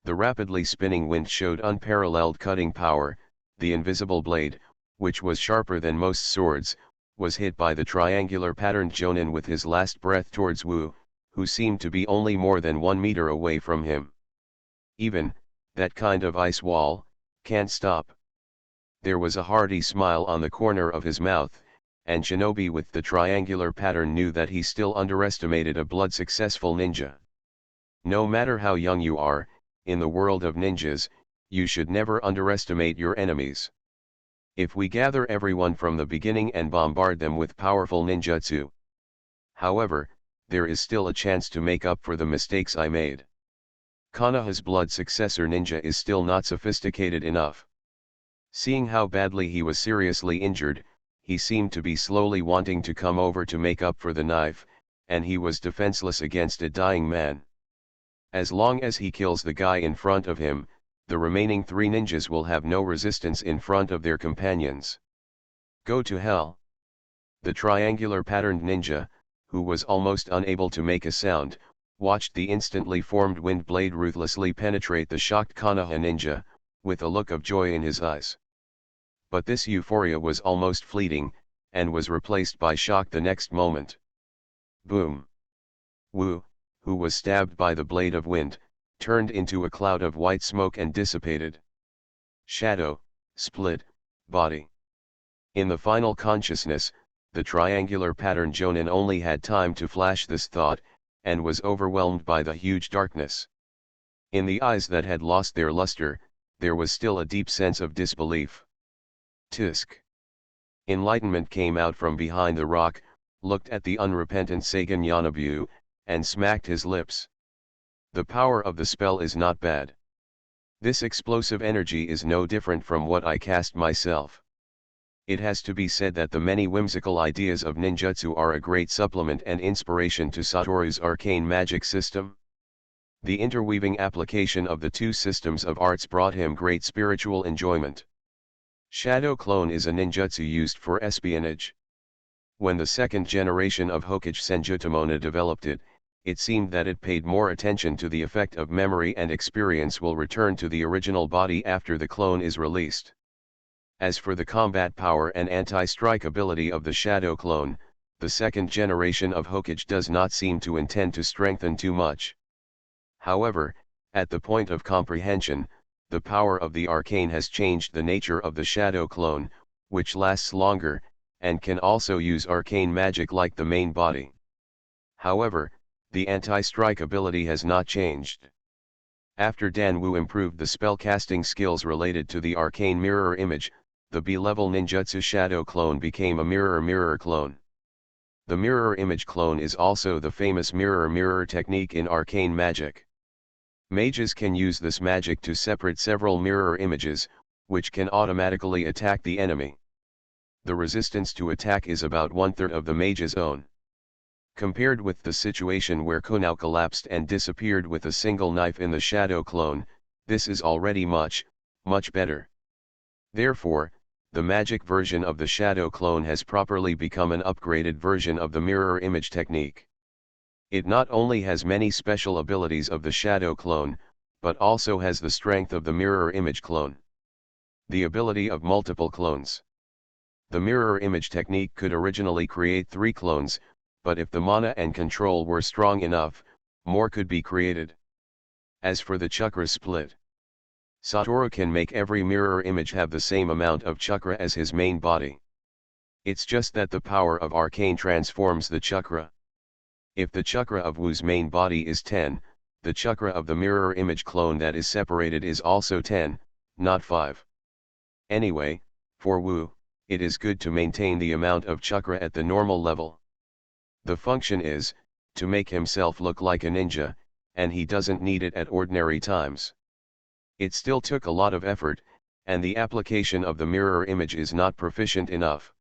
The rapidly spinning wind showed unparalleled cutting power. The invisible blade, which was sharper than most swords, was hit by the triangular patterned Jonin with his last breath towards Wu, who seemed to be only more than 1 meter away from him. Even, that kind of ice wall, can't stop. There was a hearty smile on the corner of his mouth, and Shinobi with the triangular pattern knew that he still underestimated a blood-successful ninja. No matter how young you are, in the world of ninjas, you should never underestimate your enemies. If we gather everyone from the beginning and bombard them with powerful ninjutsu. However, there is still a chance to make up for the mistakes I made. Konoha's blood successor ninja is still not sophisticated enough. Seeing how badly he was seriously injured, he seemed to be slowly wanting to come over to make up for the knife, and he was defenseless against a dying man. As long as he kills the guy in front of him, the remaining 3 ninjas will have no resistance in front of their companions. Go to hell. The triangular patterned ninja, who was almost unable to make a sound, watched the instantly formed wind blade ruthlessly penetrate the shocked Konoha ninja, with a look of joy in his eyes. But this euphoria was almost fleeting, and was replaced by shock the next moment. Boom! Wu, who was stabbed by the blade of wind, turned into a cloud of white smoke and dissipated. Shadow, split, body. In the final consciousness, the triangular pattern Jonin only had time to flash this thought, and was overwhelmed by the huge darkness. In the eyes that had lost their luster, there was still a deep sense of disbelief. Tisk. Enlightenment came out from behind the rock, looked at the unrepentant Sagan Yanabu, and smacked his lips. The power of the spell is not bad. This explosive energy is no different from what I cast myself. It has to be said that the many whimsical ideas of ninjutsu are a great supplement and inspiration to Satoru's arcane magic system. The interweaving application of the two systems of arts brought him great spiritual enjoyment. Shadow Clone is a ninjutsu used for espionage. When the second generation of Hokage Senjutamona developed it, it seemed that it paid more attention to the effect of memory and experience will return to the original body after the clone is released. As for the combat power and anti-strike ability of the Shadow Clone, the second generation of Hokage does not seem to intend to strengthen too much. However, at the point of comprehension, the power of the arcane has changed the nature of the Shadow Clone, which lasts longer, and can also use arcane magic like the main body. However, the anti-strike ability has not changed. After Danwu improved the spellcasting skills related to the arcane mirror image, the B-level ninjutsu Shadow Clone became a mirror clone. The mirror image clone is also the famous mirror technique in arcane magic. Mages can use this magic to separate several mirror images, which can automatically attack the enemy. The resistance to attack is about 1/3 of the mage's own. Compared with the situation where Konoha collapsed and disappeared with a single knife in the Shadow Clone, this is already much better. Therefore, the magic version of the Shadow Clone has properly become an upgraded version of the mirror image technique. It not only has many special abilities of the Shadow Clone, but also has the strength of the mirror image clone. The ability of multiple clones. The mirror image technique could originally create 3 clones, but if the mana and control were strong enough, more could be created. As for the chakra split, Satoru can make every mirror image have the same amount of chakra as his main body. It's just that the power of arcane transforms the chakra. If the chakra of Wu's main body is 10, the chakra of the mirror image clone that is separated is also 10, not 5. Anyway, for Wu, it is good to maintain the amount of chakra at the normal level. The function is, to make himself look like a ninja, and he doesn't need it at ordinary times. It still took a lot of effort, and the application of the mirror image is not proficient enough.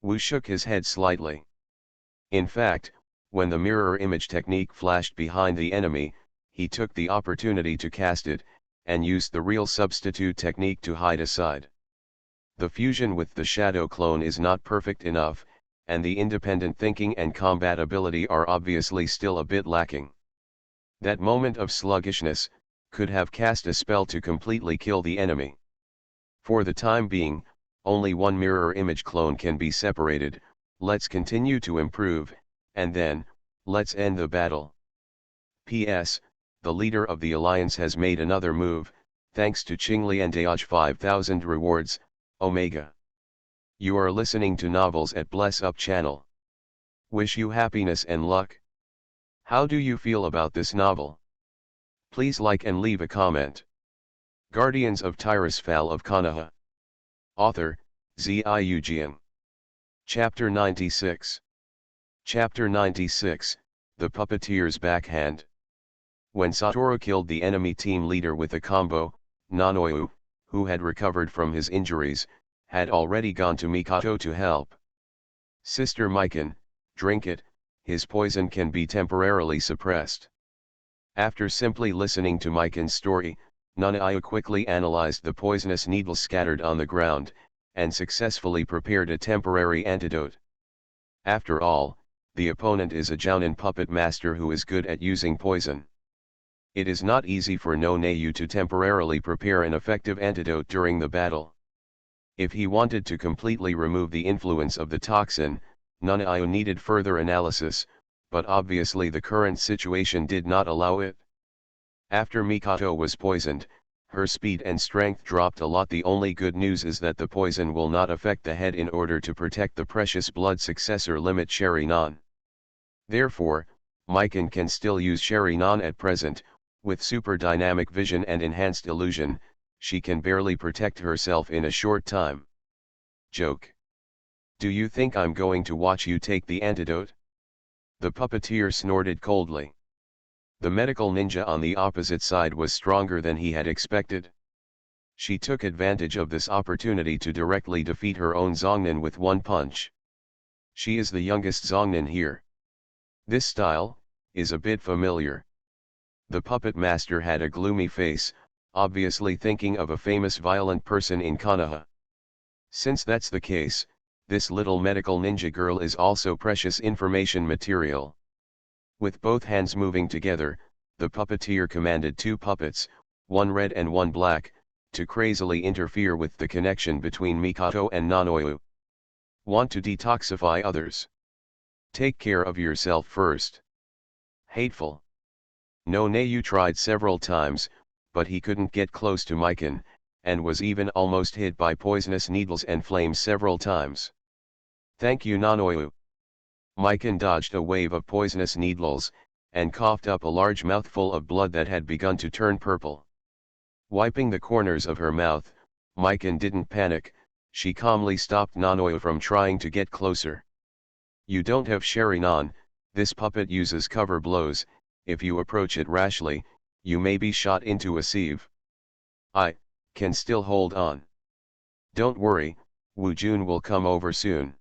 Wu shook his head slightly. In fact, when the mirror image technique flashed behind the enemy, he took the opportunity to cast it, and used the real substitute technique to hide aside. The fusion with the Shadow Clone is not perfect enough, and the independent thinking and combat ability are obviously still a bit lacking. That moment of sluggishness could have cast a spell to completely kill the enemy. For the time being, only one mirror image clone can be separated. Let's continue to improve, and then, let's end the battle. P.S. The leader of the alliance has made another move, thanks to Qingli and Daoj 5000 rewards, Omega. You are listening to Novels at Bless Up channel. Wish you happiness and luck. How do you feel about this novel? Please like and leave a comment. Guardians of Tirisfal of Konoha. Author, Ziujian. Chapter 96. Chapter 96, The Puppeteer's Backhand. When Satoru killed the enemy team leader with a combo, Nanoyu, who had recovered from his injuries, had already gone to Mikoto to help. Sister Mikan, drink it, his poison can be temporarily suppressed. After simply listening to Mikan's story, Nanayu quickly analyzed the poisonous needles scattered on the ground, and successfully prepared a temporary antidote. After all, the opponent is a Jounin puppet master who is good at using poison. It is not easy for no Neiyu to temporarily prepare an effective antidote during the battle. If he wanted to completely remove the influence of the toxin, Nanaiu needed further analysis, but obviously the current situation did not allow it. After Mikoto was poisoned, her speed and strength dropped a lot. The only good news is that the poison will not affect the head in order to protect the precious blood successor limit Sharingan. Therefore, Mikan can still use Sharingan at present. With super dynamic vision and enhanced illusion, she can barely protect herself in a short time. Joke. Do you think I'm going to watch you take the antidote? The puppeteer snorted coldly. The medical ninja on the opposite side was stronger than he had expected. She took advantage of this opportunity to directly defeat her own Zongnin with one punch. She is the youngest Zongnin here. This style is a bit familiar. The puppet master had a gloomy face, obviously thinking of a famous violent person in Konoha. Since that's the case, this little medical ninja girl is also precious information material. With both hands moving together, the puppeteer commanded two puppets, one red and one black, to crazily interfere with the connection between Mikoto and Nanoyu. Want to detoxify others? Take care of yourself first. Hateful. No Neiyu tried several times, but he couldn't get close to Mikan, and was even almost hit by poisonous needles and flames several times. Thank you Nanoyu. Mikan dodged a wave of poisonous needles, and coughed up a large mouthful of blood that had begun to turn purple. Wiping the corners of her mouth, Mikan didn't panic. She calmly stopped Nanoyu from trying to get closer. You don't have Sharingan, this puppet uses cover blows. If you approach it rashly, you may be shot into a sieve. I can still hold on. Don't worry, Wu Jun will come over soon.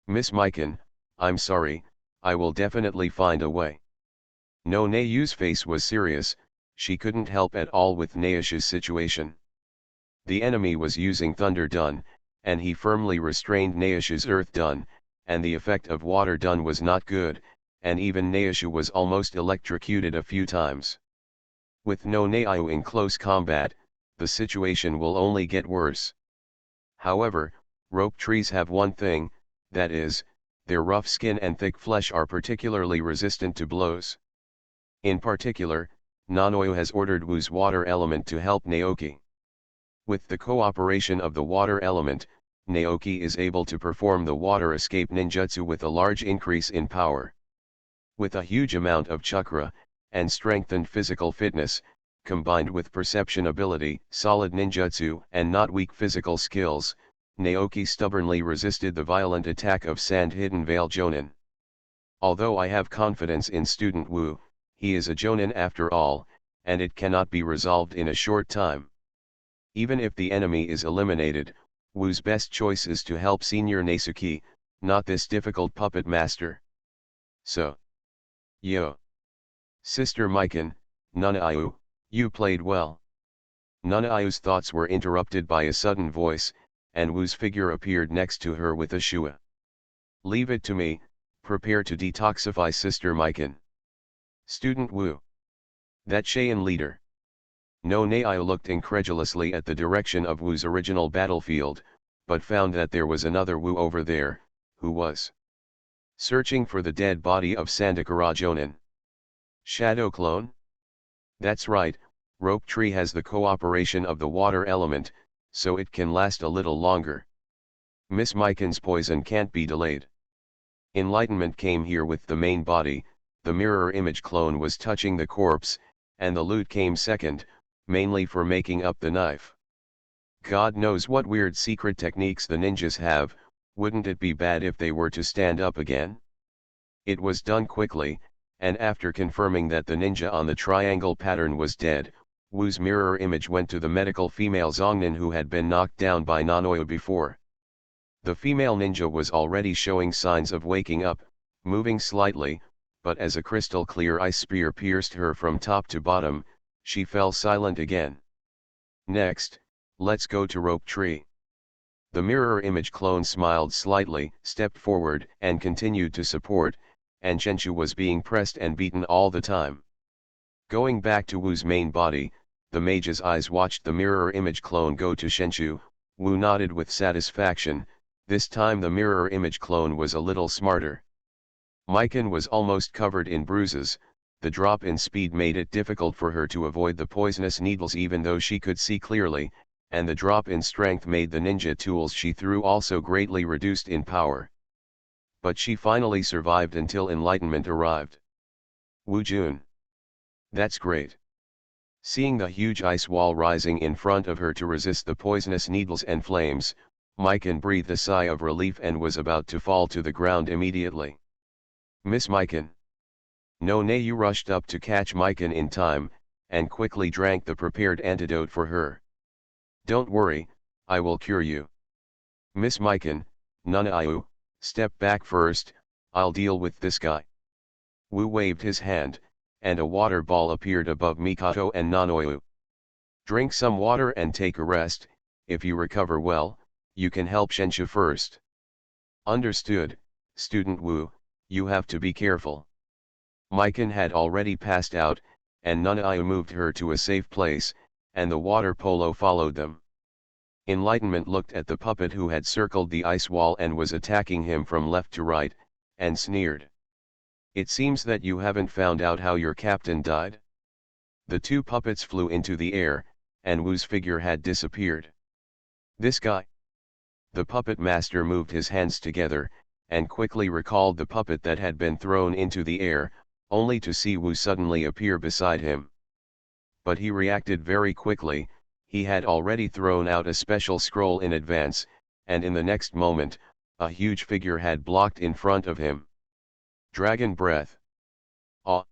Miss Mikan, I'm sorry, I will definitely find a way. No Neiyu's face was serious. She couldn't help at all with Naish's situation. The enemy was using Thunder Dun, and he firmly restrained Naish's Earth Dun, and the effect of Water Dun was not good, and even Naishu was almost electrocuted a few times. With no Neiyu in close combat, the situation will only get worse. However, rope trees have one thing, that is, their rough skin and thick flesh are particularly resistant to blows. In particular, Nanoyu has ordered Wu's water element to help Naoki. With the cooperation of the water element, Naoki is able to perform the water escape ninjutsu with a large increase in power. With a huge amount of chakra, and strengthened physical fitness, combined with perception ability, solid ninjutsu, and not weak physical skills, Naoki stubbornly resisted the violent attack of Sand Hidden Veil Jonin. Although I have confidence in student Wu, he is a Jonin after all, and it cannot be resolved in a short time. Even if the enemy is eliminated, Wu's best choice is to help Senior Neisuke, not this difficult puppet master. So. Yo. Sister Mikan, Nanaiu, you played well. Nanaiu's thoughts were interrupted by a sudden voice, and Wu's figure appeared next to her with a shua. Leave it to me, prepare to detoxify Sister Mikan. Student Wu. That Cheyenne leader. No Naiu looked incredulously at the direction of Wu's original battlefield, but found that there was another Wu over there, who was searching for the dead body of Sandakura Jonin. Shadow clone? That's right, rope tree has the cooperation of the water element, so it can last a little longer. Miss Mikan's poison can't be delayed. Enlightenment came here with the main body, the mirror image clone was touching the corpse, and the loot came second, mainly for making up the knife. God knows what weird secret techniques the ninjas have. Wouldn't it be bad if they were to stand up again? It was done quickly, and after confirming that the ninja on the triangle pattern was dead, Wu's mirror image went to the medical female Zongnin who had been knocked down by Nanoyu before. The female ninja was already showing signs of waking up, moving slightly, but as a crystal clear ice spear pierced her from top to bottom, she fell silent again. Next, let's go to rope tree. The mirror image clone smiled slightly, stepped forward, and continued to support, and Shenshu was being pressed and beaten all the time. Going back to Wu's main body, the mage's eyes watched the mirror image clone go to Shenshu. Wu nodded with satisfaction. This time the mirror image clone was a little smarter. Mikan was almost covered in bruises. The drop in speed made it difficult for her to avoid the poisonous needles even though she could see clearly, and the drop in strength made the ninja tools she threw also greatly reduced in power. But she finally survived until enlightenment arrived. Wu Jun. That's great. Seeing the huge ice wall rising in front of her to resist the poisonous needles and flames, Mikan breathed a sigh of relief and was about to fall to the ground immediately. Miss Mikan. No nay, you rushed up to catch Mikan in time, and quickly drank the prepared antidote for her. Don't worry, I will cure you. Miss Mikan, Nanayu, step back first, I'll deal with this guy. Wu waved his hand, and a water ball appeared above Mikoto and Nanoyu. Drink some water and take a rest. If you recover well, you can help Shenshu first. Understood, student Wu, you have to be careful. Mikan had already passed out, and Nanayu moved her to a safe place, and the water polo followed them. Enlightenment looked at the puppet who had circled the ice wall and was attacking him from left to right, and sneered. It seems that you haven't found out how your captain died. The two puppets flew into the air, and Wu's figure had disappeared. This guy. The puppet master moved his hands together, and quickly recalled the puppet that had been thrown into the air, only to see Wu suddenly appear beside him. But he reacted very quickly. He had already thrown out a special scroll in advance, and in the next moment, a huge figure had blocked in front of him. Dragon breath. Ah!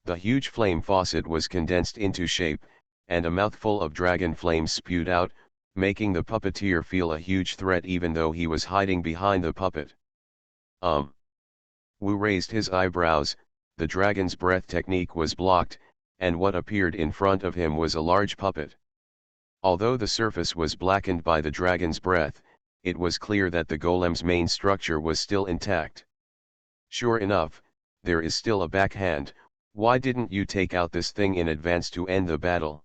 The huge flame faucet was condensed into shape, and a mouthful of dragon flames spewed out, making the puppeteer feel a huge threat even though he was hiding behind the puppet. Wu raised his eyebrows. The dragon's breath technique was blocked, and what appeared in front of him was a large puppet. Although the surface was blackened by the dragon's breath, it was clear that the golem's main structure was still intact. Sure enough, there is still a backhand. Why didn't you take out this thing in advance to end the battle?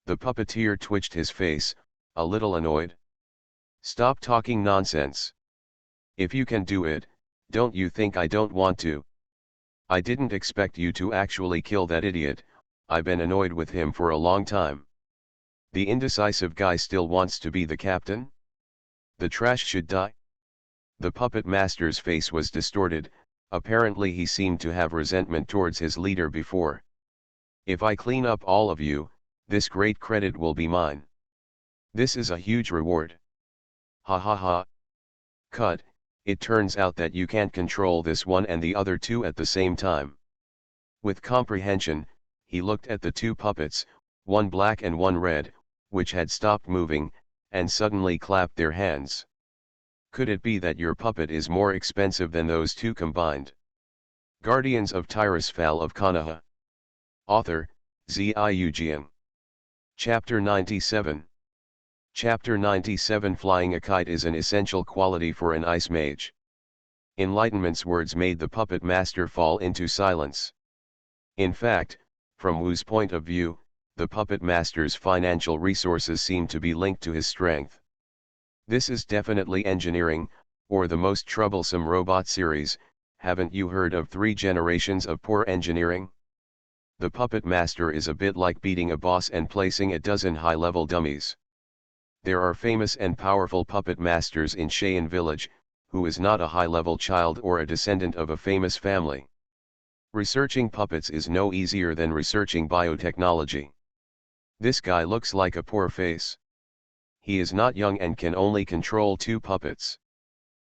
The puppeteer twitched his face, a little annoyed. Stop talking nonsense. If you can do it, don't you think I don't want to? I didn't expect you to actually kill that idiot. I've been annoyed with him for a long time. The indecisive guy still wants to be the captain? The trash should die. The puppet master's face was distorted. Apparently he seemed to have resentment towards his leader before. If I clean up all of you, this great credit will be mine. This is a huge reward. Ha ha ha. Cut, it turns out that you can't control this one and the other two at the same time. With comprehension, he looked at the two puppets, one black and one red, which had stopped moving, and suddenly clapped their hands. Could it be that your puppet is more expensive than those two combined? Guardians of Tirisfal of Konoha. Author, Ziyu. Chapter 97. Chapter 97. Flying a kite is an essential quality for an ice mage. Enlightenment's words made the puppet master fall into silence. In fact, from Wu's point of view, the puppet master's financial resources seemed to be linked to his strength. This is definitely engineering, or the most troublesome robot series. Haven't you heard of 3 generations of poor engineering? The puppet master is a bit like beating a boss and placing a dozen high-level dummies. There are famous and powerful puppet masters in Cheyenne village, who is not a high-level child or a descendant of a famous family. Researching puppets is no easier than researching biotechnology. This guy looks like a poor face. He is not young and can only control 2 puppets.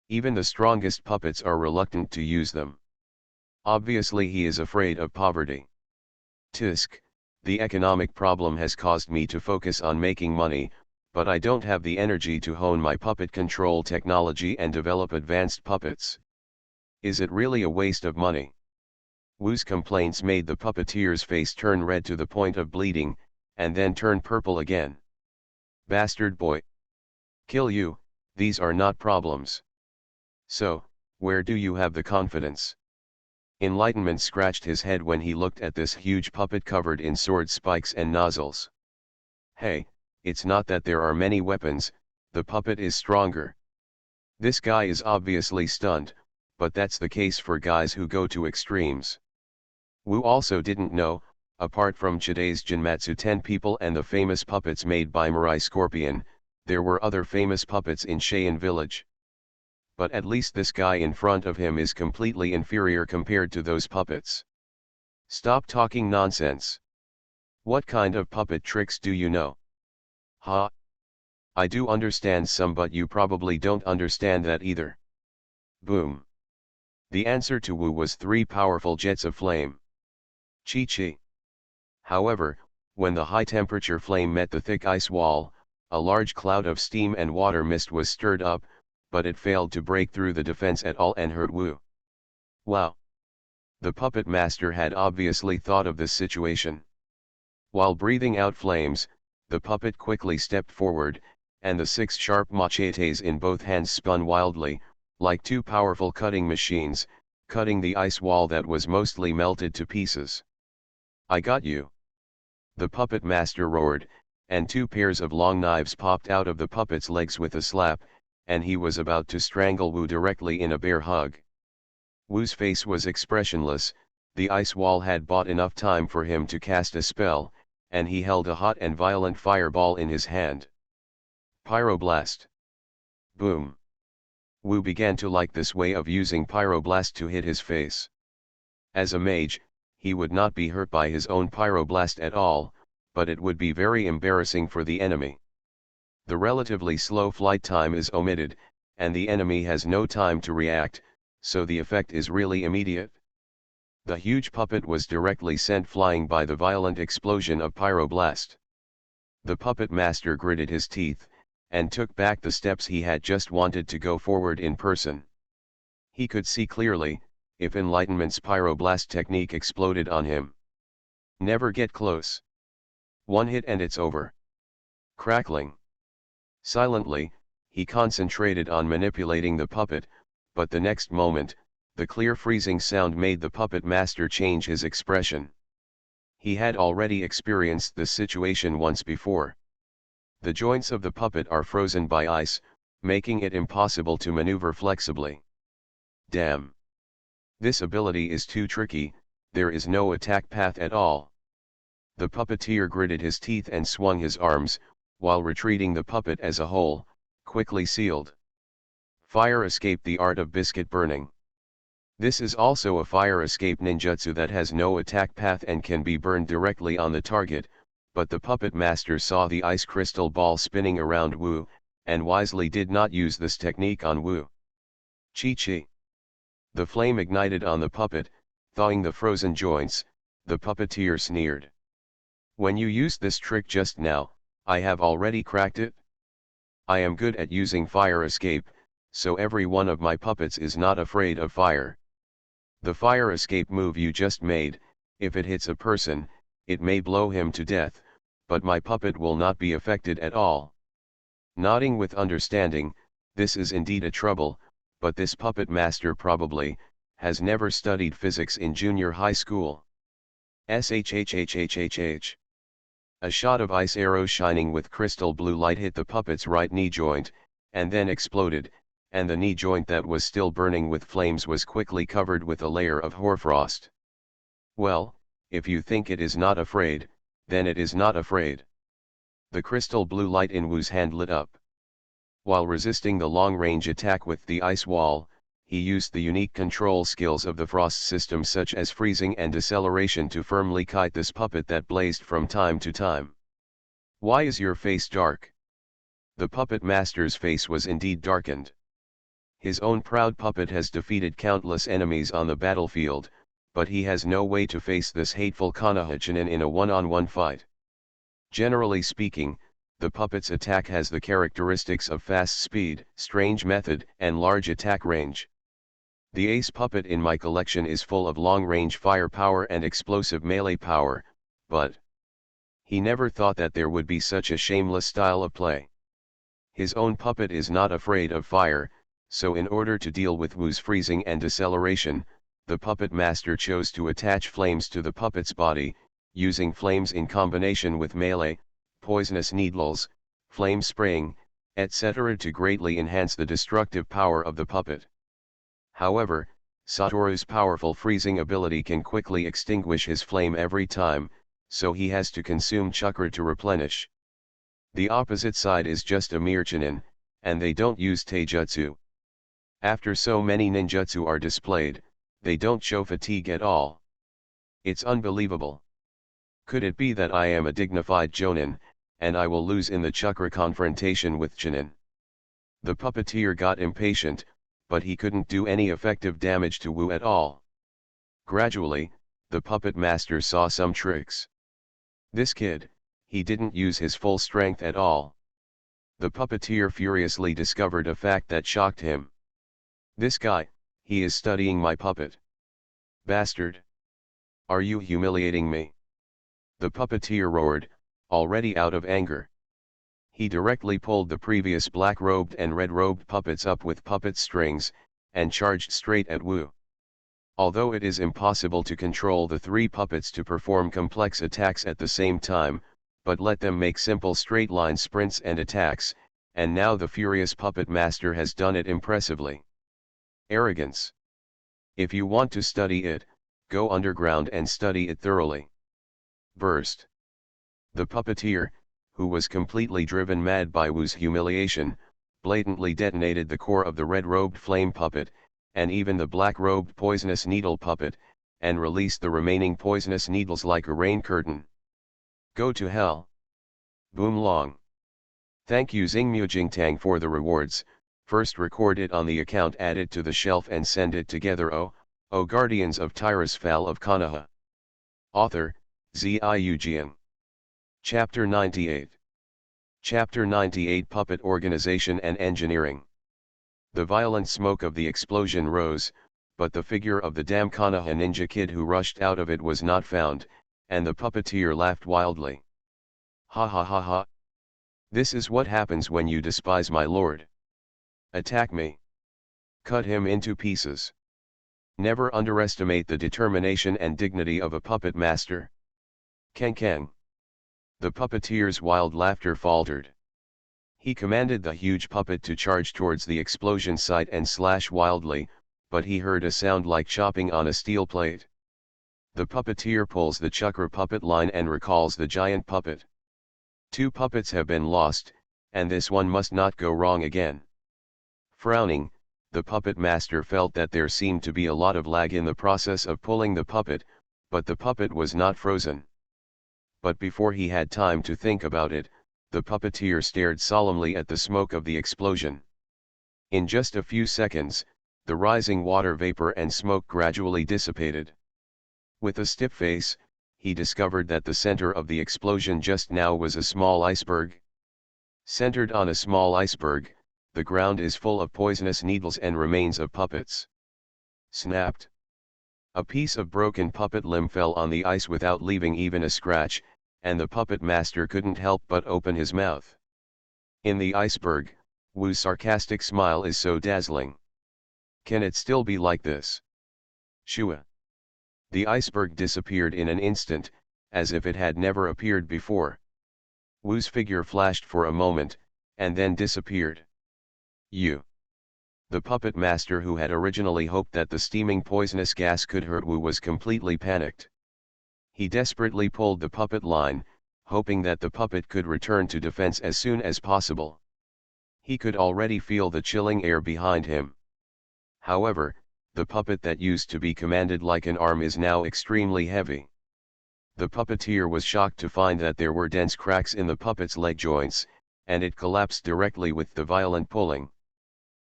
Even the strongest puppets are reluctant to use them. Obviously he is afraid of poverty. Tisk, the economic problem has caused me to focus on making money, but I don't have the energy to hone my puppet control technology and develop advanced puppets. Is it really a waste of money? Wu's complaints made the puppeteer's face turn red to the point of bleeding, and then turn purple again. Bastard boy. Kill you, These are not problems. So, where do you have the confidence? Enlightenment scratched his head when he looked at this huge puppet covered in sword spikes and nozzles. Hey, it's not that there are many weapons, the puppet is stronger. This guy is obviously stunned, but that's the case for guys who go to extremes. Wu also didn't know, apart from Chide's Jinmatsu 10 people and the famous puppets made by Mirai Scorpion, there were other famous puppets in Cheyenne village. But at least this guy in front of him is completely inferior compared to those puppets. Stop talking nonsense. What kind of puppet tricks do you know? Ha! I do understand some, but you probably don't understand that either. Boom. The answer to Wu was 3 powerful jets of flame. Chi-chi. However, when the high-temperature flame met the thick ice wall, a large cloud of steam and water mist was stirred up, but it failed to break through the defense at all and hurt Wu. Wow! The puppet master had obviously thought of this situation. While breathing out flames, the puppet quickly stepped forward, and the 6 sharp machetes in both hands spun wildly, like 2 powerful cutting machines, cutting the ice wall that was mostly melted to pieces. I got you! The puppet master roared, and 2 pairs of long knives popped out of the puppet's legs with a slap, and he was about to strangle Wu directly in a bear hug. Wu's face was expressionless, the ice wall had bought enough time for him to cast a spell, and he held a hot and violent fireball in his hand. Pyroblast. Boom. Wu began to like this way of using pyroblast to hit his face. As a mage, he would not be hurt by his own pyroblast at all, but it would be very embarrassing for the enemy. The relatively slow flight time is omitted, and the enemy has no time to react, so the effect is really immediate. The huge puppet was directly sent flying by the violent explosion of pyroblast. The puppet master gritted his teeth, and took back the steps he had just wanted to go forward in person. He could see clearly, if Enlightenment's pyroblast technique exploded on him. Never get close. 1 hit and it's over. Crackling. Silently, he concentrated on manipulating the puppet, but the next moment, the clear freezing sound made the puppet master change his expression. He had already experienced this situation once before. The joints of the puppet are frozen by ice, making it impossible to maneuver flexibly. Damn! This ability is too tricky, there is no attack path at all. The puppeteer gritted his teeth and swung his arms, while retreating the puppet as a whole, quickly sealed. Fire escape, the art of biscuit burning. This is also a fire escape ninjutsu that has no attack path and can be burned directly on the target, but the puppet master saw the ice crystal ball spinning around Wu, and wisely did not use this technique on Wu. Chi-chi. The flame ignited on the puppet, thawing the frozen joints. The puppeteer sneered. When you used this trick just now, I have already cracked it. I am good at using fire escape, so every one of my puppets is not afraid of fire. The fire escape move you just made, if it hits a person, it may blow him to death, but my puppet will not be affected at all. Nodding with understanding, this is indeed a trouble, but this puppet master probably has never studied physics in junior high school. SHHHHHH. A shot of ice arrow shining with crystal blue light hit the puppet's right knee joint, and then exploded, and the knee joint that was still burning with flames was quickly covered with a layer of hoarfrost. Well, if you think it is not afraid, then it is not afraid. The crystal blue light in Wu's hand lit up. While resisting the long-range attack with the ice wall, he used the unique control skills of the frost system such as freezing and deceleration to firmly kite this puppet that blazed from time to time. Why is your face dark? The puppet master's face was indeed darkened. His own proud puppet has defeated countless enemies on the battlefield, but he has no way to face this hateful Konoha Chunin in a one-on-one fight. Generally speaking, the puppet's attack has the characteristics of fast speed, strange method, and large attack range. The ace puppet in my collection is full of long-range firepower and explosive melee power, but he never thought that there would be such a shameless style of play. His own puppet is not afraid of fire, so in order to deal with Wu's freezing and deceleration, the puppet master chose to attach flames to the puppet's body, using flames in combination with melee, poisonous needles, flame spraying, etc. to greatly enhance the destructive power of the puppet. However, Satoru's powerful freezing ability can quickly extinguish his flame every time, so he has to consume chakra to replenish. The opposite side is just a mere Chunin, and they don't use taijutsu. After so many ninjutsu are displayed, they don't show fatigue at all. It's unbelievable. Could it be that I am a dignified jonin, and I will lose in the chakra confrontation with Chunin? The puppeteer got impatient, but he couldn't do any effective damage to Wu at all. Gradually, the puppet master saw some tricks. This kid, he didn't use his full strength at all. The puppeteer furiously discovered a fact that shocked him. This guy, he is studying my puppet. Bastard! Are you humiliating me? The puppeteer roared, already out of anger. He directly pulled the previous black-robed and red-robed puppets up with puppet strings, and charged straight at Wu. Although it is impossible to control the three puppets to perform complex attacks at the same time, but let them make simple straight-line sprints and attacks, and now the furious puppet master has done it impressively. Arrogance. If you want to study it, go underground and study it thoroughly. Burst. The puppeteer, who was completely driven mad by Wu's humiliation, blatantly detonated the core of the red-robed flame puppet, and even the black-robed poisonous needle puppet, and released the remaining poisonous needles like a rain curtain. Go to hell. Boom long. Thank you Xingmu for the rewards. First record it on the account, add it to the shelf and send it together. O Guardians of Tirisfal of Konoha. Author, Ziyu. Chapter 98. Chapter 98 Puppet Organization and Engineering. The violent smoke of the explosion rose, but the figure of the damn Konoha ninja kid who rushed out of it was not found, and the puppeteer laughed wildly. Ha ha ha ha. This is what happens when you despise my lord. Attack me. Cut him into pieces. Never underestimate the determination and dignity of a puppet master. Keng. The puppeteer's wild laughter faltered. He commanded the huge puppet to charge towards the explosion site and slash wildly, but he heard a sound like chopping on a steel plate. The puppeteer pulls the chakra puppet line and recalls the giant puppet. 2 puppets have been lost, and this one must not go wrong again. Frowning, the puppet master felt that there seemed to be a lot of lag in the process of pulling the puppet, but the puppet was not frozen. But before he had time to think about it, the puppeteer stared solemnly at the smoke of the explosion. In just a few seconds, the rising water vapor and smoke gradually dissipated. With a stiff face, he discovered that the center of the explosion just now was a small iceberg. Centered on a small iceberg, the ground is full of poisonous needles and remains of puppets. Snapped. A piece of broken puppet limb fell on the ice without leaving even a scratch, and the puppet master couldn't help but open his mouth. In the iceberg, Wu's sarcastic smile is so dazzling. Can it still be like this? Shua. The iceberg disappeared in an instant, as if it had never appeared before. Wu's figure flashed for a moment, and then disappeared. The puppet master, who had originally hoped that the steaming poisonous gas could hurt Wu, was completely panicked. He desperately pulled the puppet line, hoping that the puppet could return to defense as soon as possible. He could already feel the chilling air behind him. However, the puppet that used to be commanded like an arm is now extremely heavy. The puppeteer was shocked to find that there were dense cracks in the puppet's leg joints, and it collapsed directly with the violent pulling.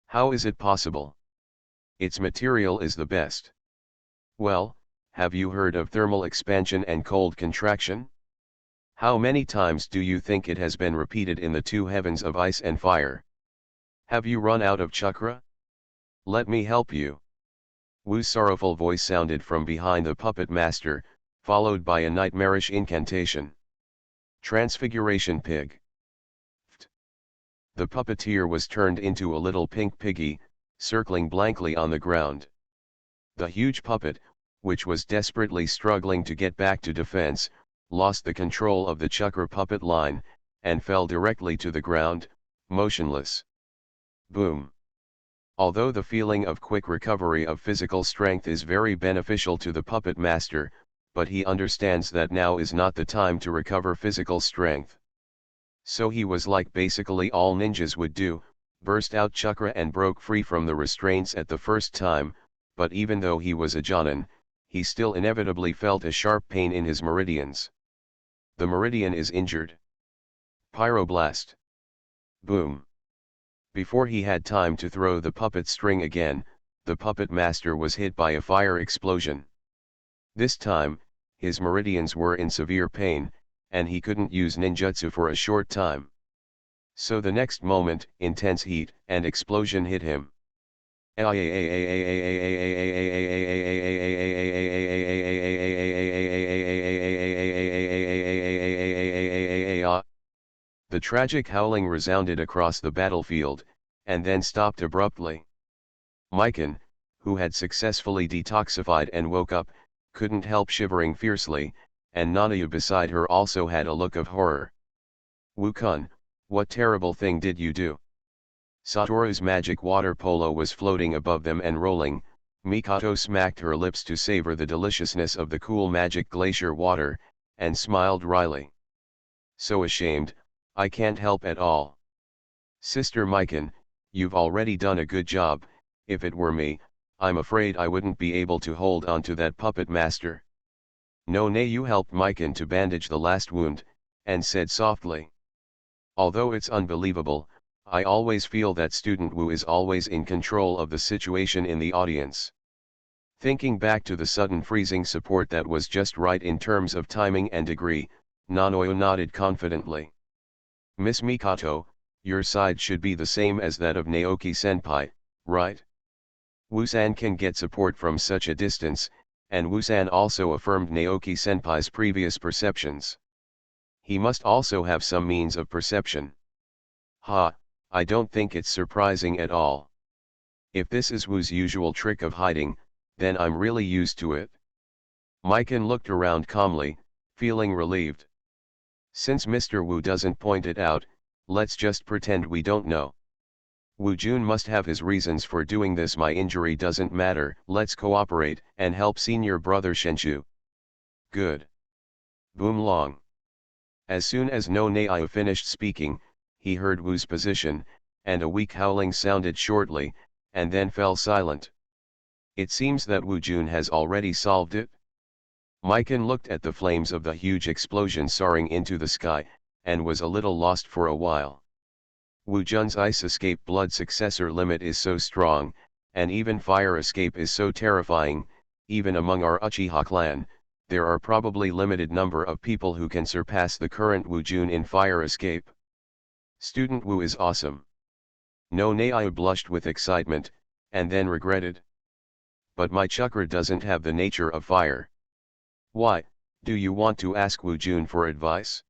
How is it possible? Its material is the best. Well, have you heard of thermal expansion and cold contraction? How many times do you think it has been repeated in the 2 heavens of ice and fire? Have you run out of chakra? Let me help you. Wu's sorrowful voice sounded from behind the puppet master, followed by a nightmarish incantation. Transfiguration pig. The puppeteer was turned into a little pink piggy, circling blankly on the ground. The huge puppet, which was desperately struggling to get back to defense, lost the control of the chakra puppet line, and fell directly to the ground, motionless. Boom. Although the feeling of quick recovery of physical strength is very beneficial to the puppet master, but he understands that now is not the time to recover physical strength. So he was like basically all ninjas would do, burst out chakra and broke free from the restraints at the first time, but even though he was a Jonin, he still inevitably felt a sharp pain in his meridians. The meridian is injured. Pyroblast. Boom. Before he had time to throw the puppet string again, the puppet master was hit by a fire explosion. This time, his meridians were in severe pain, and he couldn't use ninjutsu for a short time. So the next moment, intense heat and explosion hit him. The tragic howling resounded across the battlefield, and then stopped abruptly. Mikan, who had successfully detoxified and woke up, couldn't help shivering fiercely, and Nanayu beside her also had a look of horror. "Wu-kun, what terrible thing did you do?" Satoru's magic water polo was floating above them and rolling. Mikoto smacked her lips to savor the deliciousness of the cool magic glacier water, and smiled wryly. "So ashamed, I can't help at all." "Sister Mikan, you've already done a good job. If it were me, I'm afraid I wouldn't be able to hold on to that puppet master." Nanayu helped Mikan to bandage the last wound, and said softly, "Although it's unbelievable, I always feel that Student Wu is always in control of the situation in the audience." Thinking back to the sudden freezing support that was just right in terms of timing and degree, Nanayu nodded confidently. "Miss Mikoto, your side should be the same as that of Naoki-senpai, right? Wu-san can get support from such a distance," and Wu-san also affirmed Naoki-senpai's previous perceptions. "He must also have some means of perception." "Ha, I don't think it's surprising at all. If this is Wu's usual trick of hiding, then I'm really used to it." Mikan looked around calmly, feeling relieved. "Since Mr. Wu doesn't point it out, let's just pretend we don't know. Wu Jun must have his reasons for doing this. My injury doesn't matter. Let's cooperate and help senior brother Shenshu." "Good." Boom long. As soon as Nanayu finished speaking, he heard Wu's position, and a weak howling sounded shortly, and then fell silent. "It seems that Wu Jun has already solved it." Mikan looked at the flames of the huge explosion soaring into the sky, and was a little lost for a while. Wu Jun's ice escape blood successor limit is so strong, and even fire escape is so terrifying. Even among our Uchiha clan, there are probably limited number of people who can surpass the current Wu Jun in fire escape. Student Wu is awesome. Nanayu blushed with excitement, and then regretted. "But my chakra doesn't have the nature of fire." "Why, do you want to ask Wu Jun for advice?"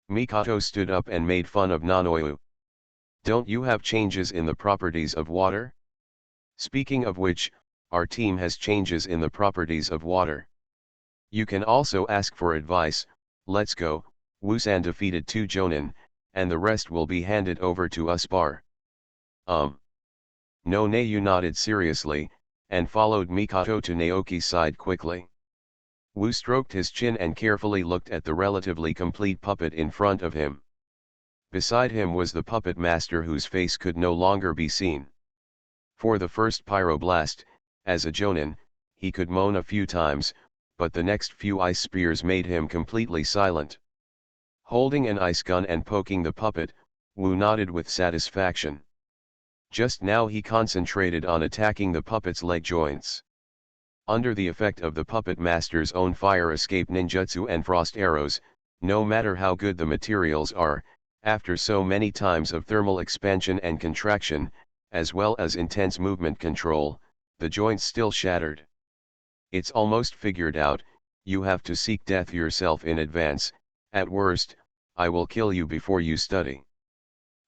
Mikoto stood up and made fun of Nanayu. "Don't you have changes in the properties of water? Speaking of which, our team has changes in the properties of water. You can also ask for advice. Let's go." Wu-san defeated 2 Jonin, and the rest will be handed over to us bar. Nanayu nodded seriously, and followed Mikoto to Naoki's side quickly. Wu stroked his chin and carefully looked at the relatively complete puppet in front of him. Beside him was the puppet master whose face could no longer be seen. For the first pyroblast, as a Jonin, he could moan a few times, but the next few ice spears made him completely silent. Holding an ice gun and poking the puppet, Wu nodded with satisfaction. Just now he concentrated on attacking the puppet's leg joints. Under the effect of the puppet master's own fire escape ninjutsu and frost arrows, no matter how good the materials are, after so many times of thermal expansion and contraction, as well as intense movement control, the joints still shattered. "It's almost figured out. You have to seek death yourself in advance. At worst, I will kill you before you study."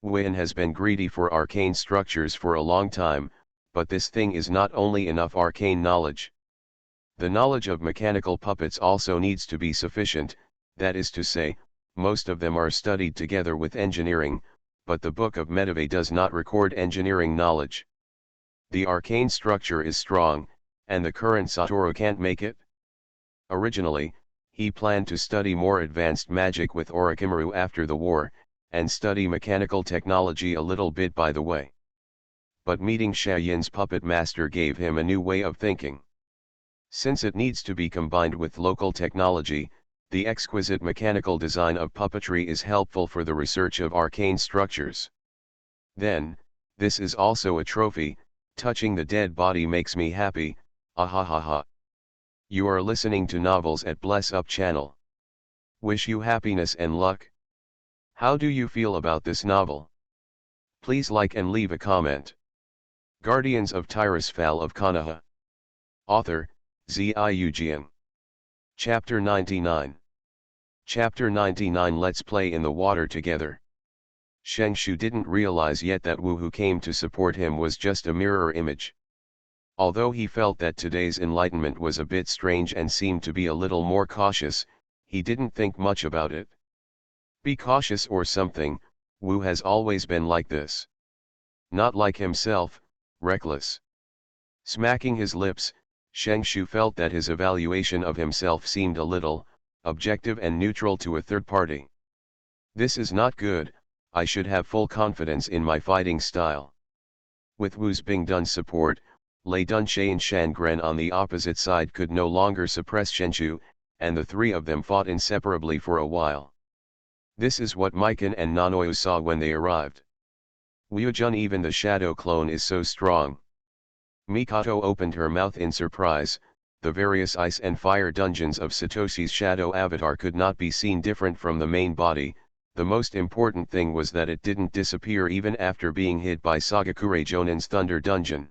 Win has been greedy for arcane structures for a long time, but this thing is not only enough arcane knowledge. The knowledge of mechanical puppets also needs to be sufficient, that is to say, most of them are studied together with engineering, but the Book of Medivh does not record engineering knowledge. The arcane structure is strong, and the current Satoru can't make it. Originally, he planned to study more advanced magic with Orochimaru after the war, and study mechanical technology a little bit by the way. But meeting Xiaoyin's puppet master gave him a new way of thinking. Since it needs to be combined with local technology, the exquisite mechanical design of puppetry is helpful for the research of arcane structures. Then, this is also a trophy, touching the dead body makes me happy, ahahaha. You are listening to Novels at Bless Up channel. Wish you happiness and luck. How do you feel about this novel? Please like and leave a comment. Guardians of Tirisfal of Konoha. Author, Ziujian. Chapter 99. Chapter 99. Let's play in the water together. Shengshu didn't realize yet that Wu who came to support him was just a mirror image. Although he felt that today's enlightenment was a bit strange and seemed to be a little more cautious, he didn't think much about it. Be cautious or something, Wu has always been like this. Not like himself, reckless. Smacking his lips, Shengshu felt that his evaluation of himself seemed a little, objective and neutral to a third party. This is not good, I should have full confidence in my fighting style. With Wu's Bingdun support, Lei Dunshe and Shangren on the opposite side could no longer suppress Shengshu, and the three of them fought inseparably for a while. This is what Mikan and Nanoyu saw when they arrived. Wyujun, even the shadow clone is so strong. Mikoto opened her mouth in surprise. The various ice and fire dungeons of Satoshi's shadow avatar could not be seen different from the main body. The most important thing was that it didn't disappear even after being hit by Sagakure Jonin's Thunder Dungeon.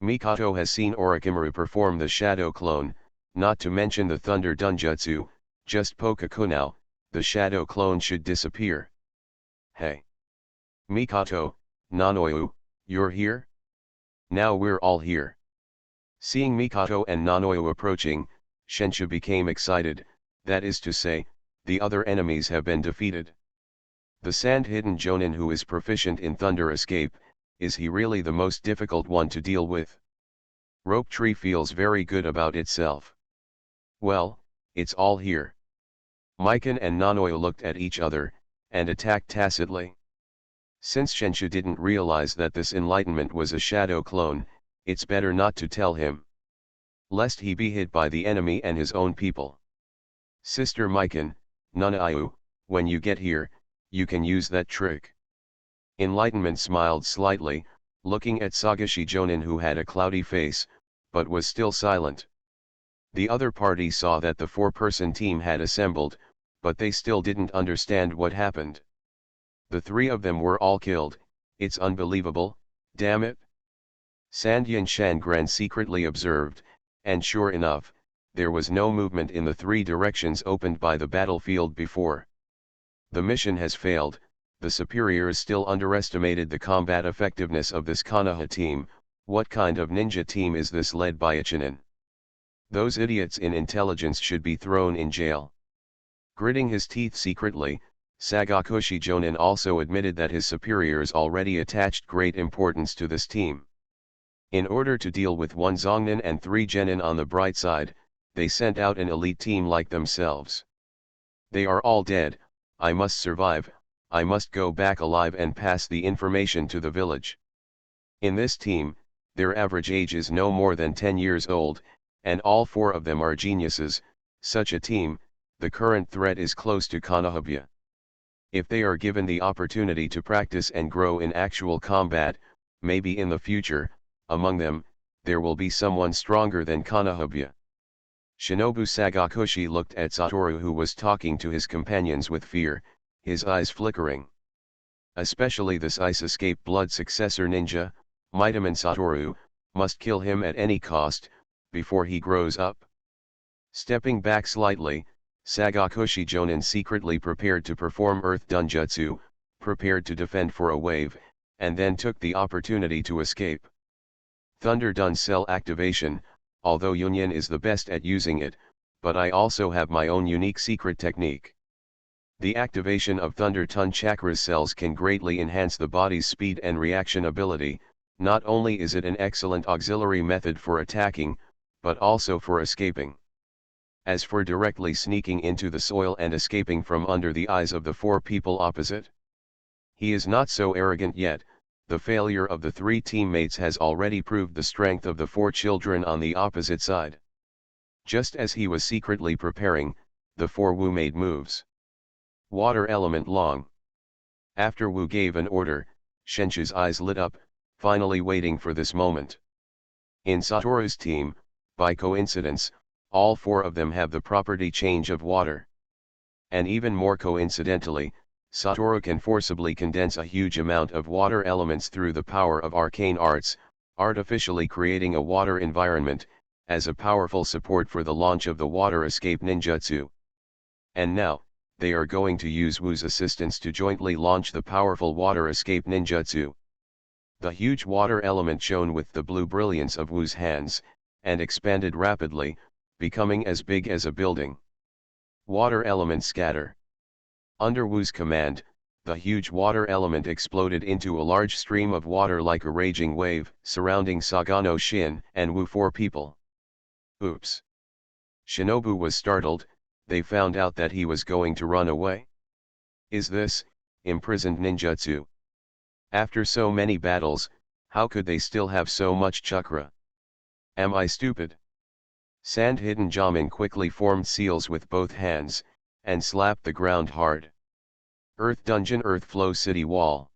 Mikoto has seen Orochimaru perform the shadow clone, not to mention the Thunder Dunjutsu. Just Pokaku now, the shadow clone should disappear. Hey! Mikoto, Nanoyu, you're here? Now we're all here. Seeing Mikoto and Nanoyu approaching, Shengshu became excited, that is to say, the other enemies have been defeated. The sand-hidden Jonin who is proficient in thunder escape, is he really the most difficult one to deal with? Rope Tree feels very good about itself. Well, it's all here. Mikan and Nanoyu looked at each other, and attacked tacitly. Since Shengshu didn't realize that this enlightenment was a shadow clone, it's better not to tell him. Lest he be hit by the enemy and his own people. Sister Mikan, Nanayu, when you get here, you can use that trick. Enlightenment smiled slightly, looking at Sagashi Jonin who had a cloudy face, but was still silent. The other party saw that the four-person team had assembled, but they still didn't understand what happened. The three of them were all killed, it's unbelievable, damn it. Sandyan Shangren secretly observed, and sure enough, there was no movement in the three directions opened by the battlefield before. The mission has failed, the superiors still underestimated the combat effectiveness of this Konoha team. What kind of ninja team is this led by a Chunin? Those idiots in intelligence should be thrown in jail. Gritting his teeth secretly, Sagakushi Jonin also admitted that his superiors already attached great importance to this team. In order to deal with one Zongnin and three Genin on the bright side, they sent out an elite team like themselves. They are all dead, I must survive, I must go back alive and pass the information to the village. In this team, their average age is no more than 10 years old, and all four of them are geniuses. Such a team, the current threat is close to Konoha. If they are given the opportunity to practice and grow in actual combat, maybe in the future, among them, there will be someone stronger than Konoha. Shinobu Sagakushi looked at Satoru who was talking to his companions with fear, his eyes flickering. Especially this ice escape blood successor ninja, Mitaman Satoru, must kill him at any cost, before he grows up. Stepping back slightly, Sagakushi Jonin secretly prepared to perform Earth Dunjutsu, prepared to defend for a wave, and then took the opportunity to escape. Thunder Dun cell activation, although Yunyan is the best at using it, but I also have my own unique secret technique. The activation of Thunder Tun chakras cells can greatly enhance the body's speed and reaction ability. Not only is it an excellent auxiliary method for attacking, but also for escaping. As for directly sneaking into the soil and escaping from under the eyes of the four people opposite, he is not so arrogant yet. The failure of the three teammates has already proved the strength of the four children on the opposite side. Just as he was secretly preparing, the four Wu made moves. Water element long. After Wu gave an order, Shenshu's eyes lit up, finally waiting for this moment. In Satoru's team, by coincidence, all four of them have the property change of water. And even more coincidentally, Satoru can forcibly condense a huge amount of water elements through the power of arcane arts, artificially creating a water environment, as a powerful support for the launch of the water escape ninjutsu. And now, they are going to use Wu's assistance to jointly launch the powerful water escape ninjutsu. The huge water element shone with the blue brilliance of Wu's hands, and expanded rapidly, becoming as big as a building. Water element scatter. Under Wu's command, the huge water element exploded into a large stream of water like a raging wave, surrounding Sagano Shin and Wu four people. Oops! Shinobu was startled. They found out that he was going to run away. Is this, imprisoned ninjutsu? After so many battles, how could they still have so much chakra? Am I stupid? Sand Hidden Jamin quickly formed seals with both hands, and slapped the ground hard. Earth Dungeon Earth Flow City Wall.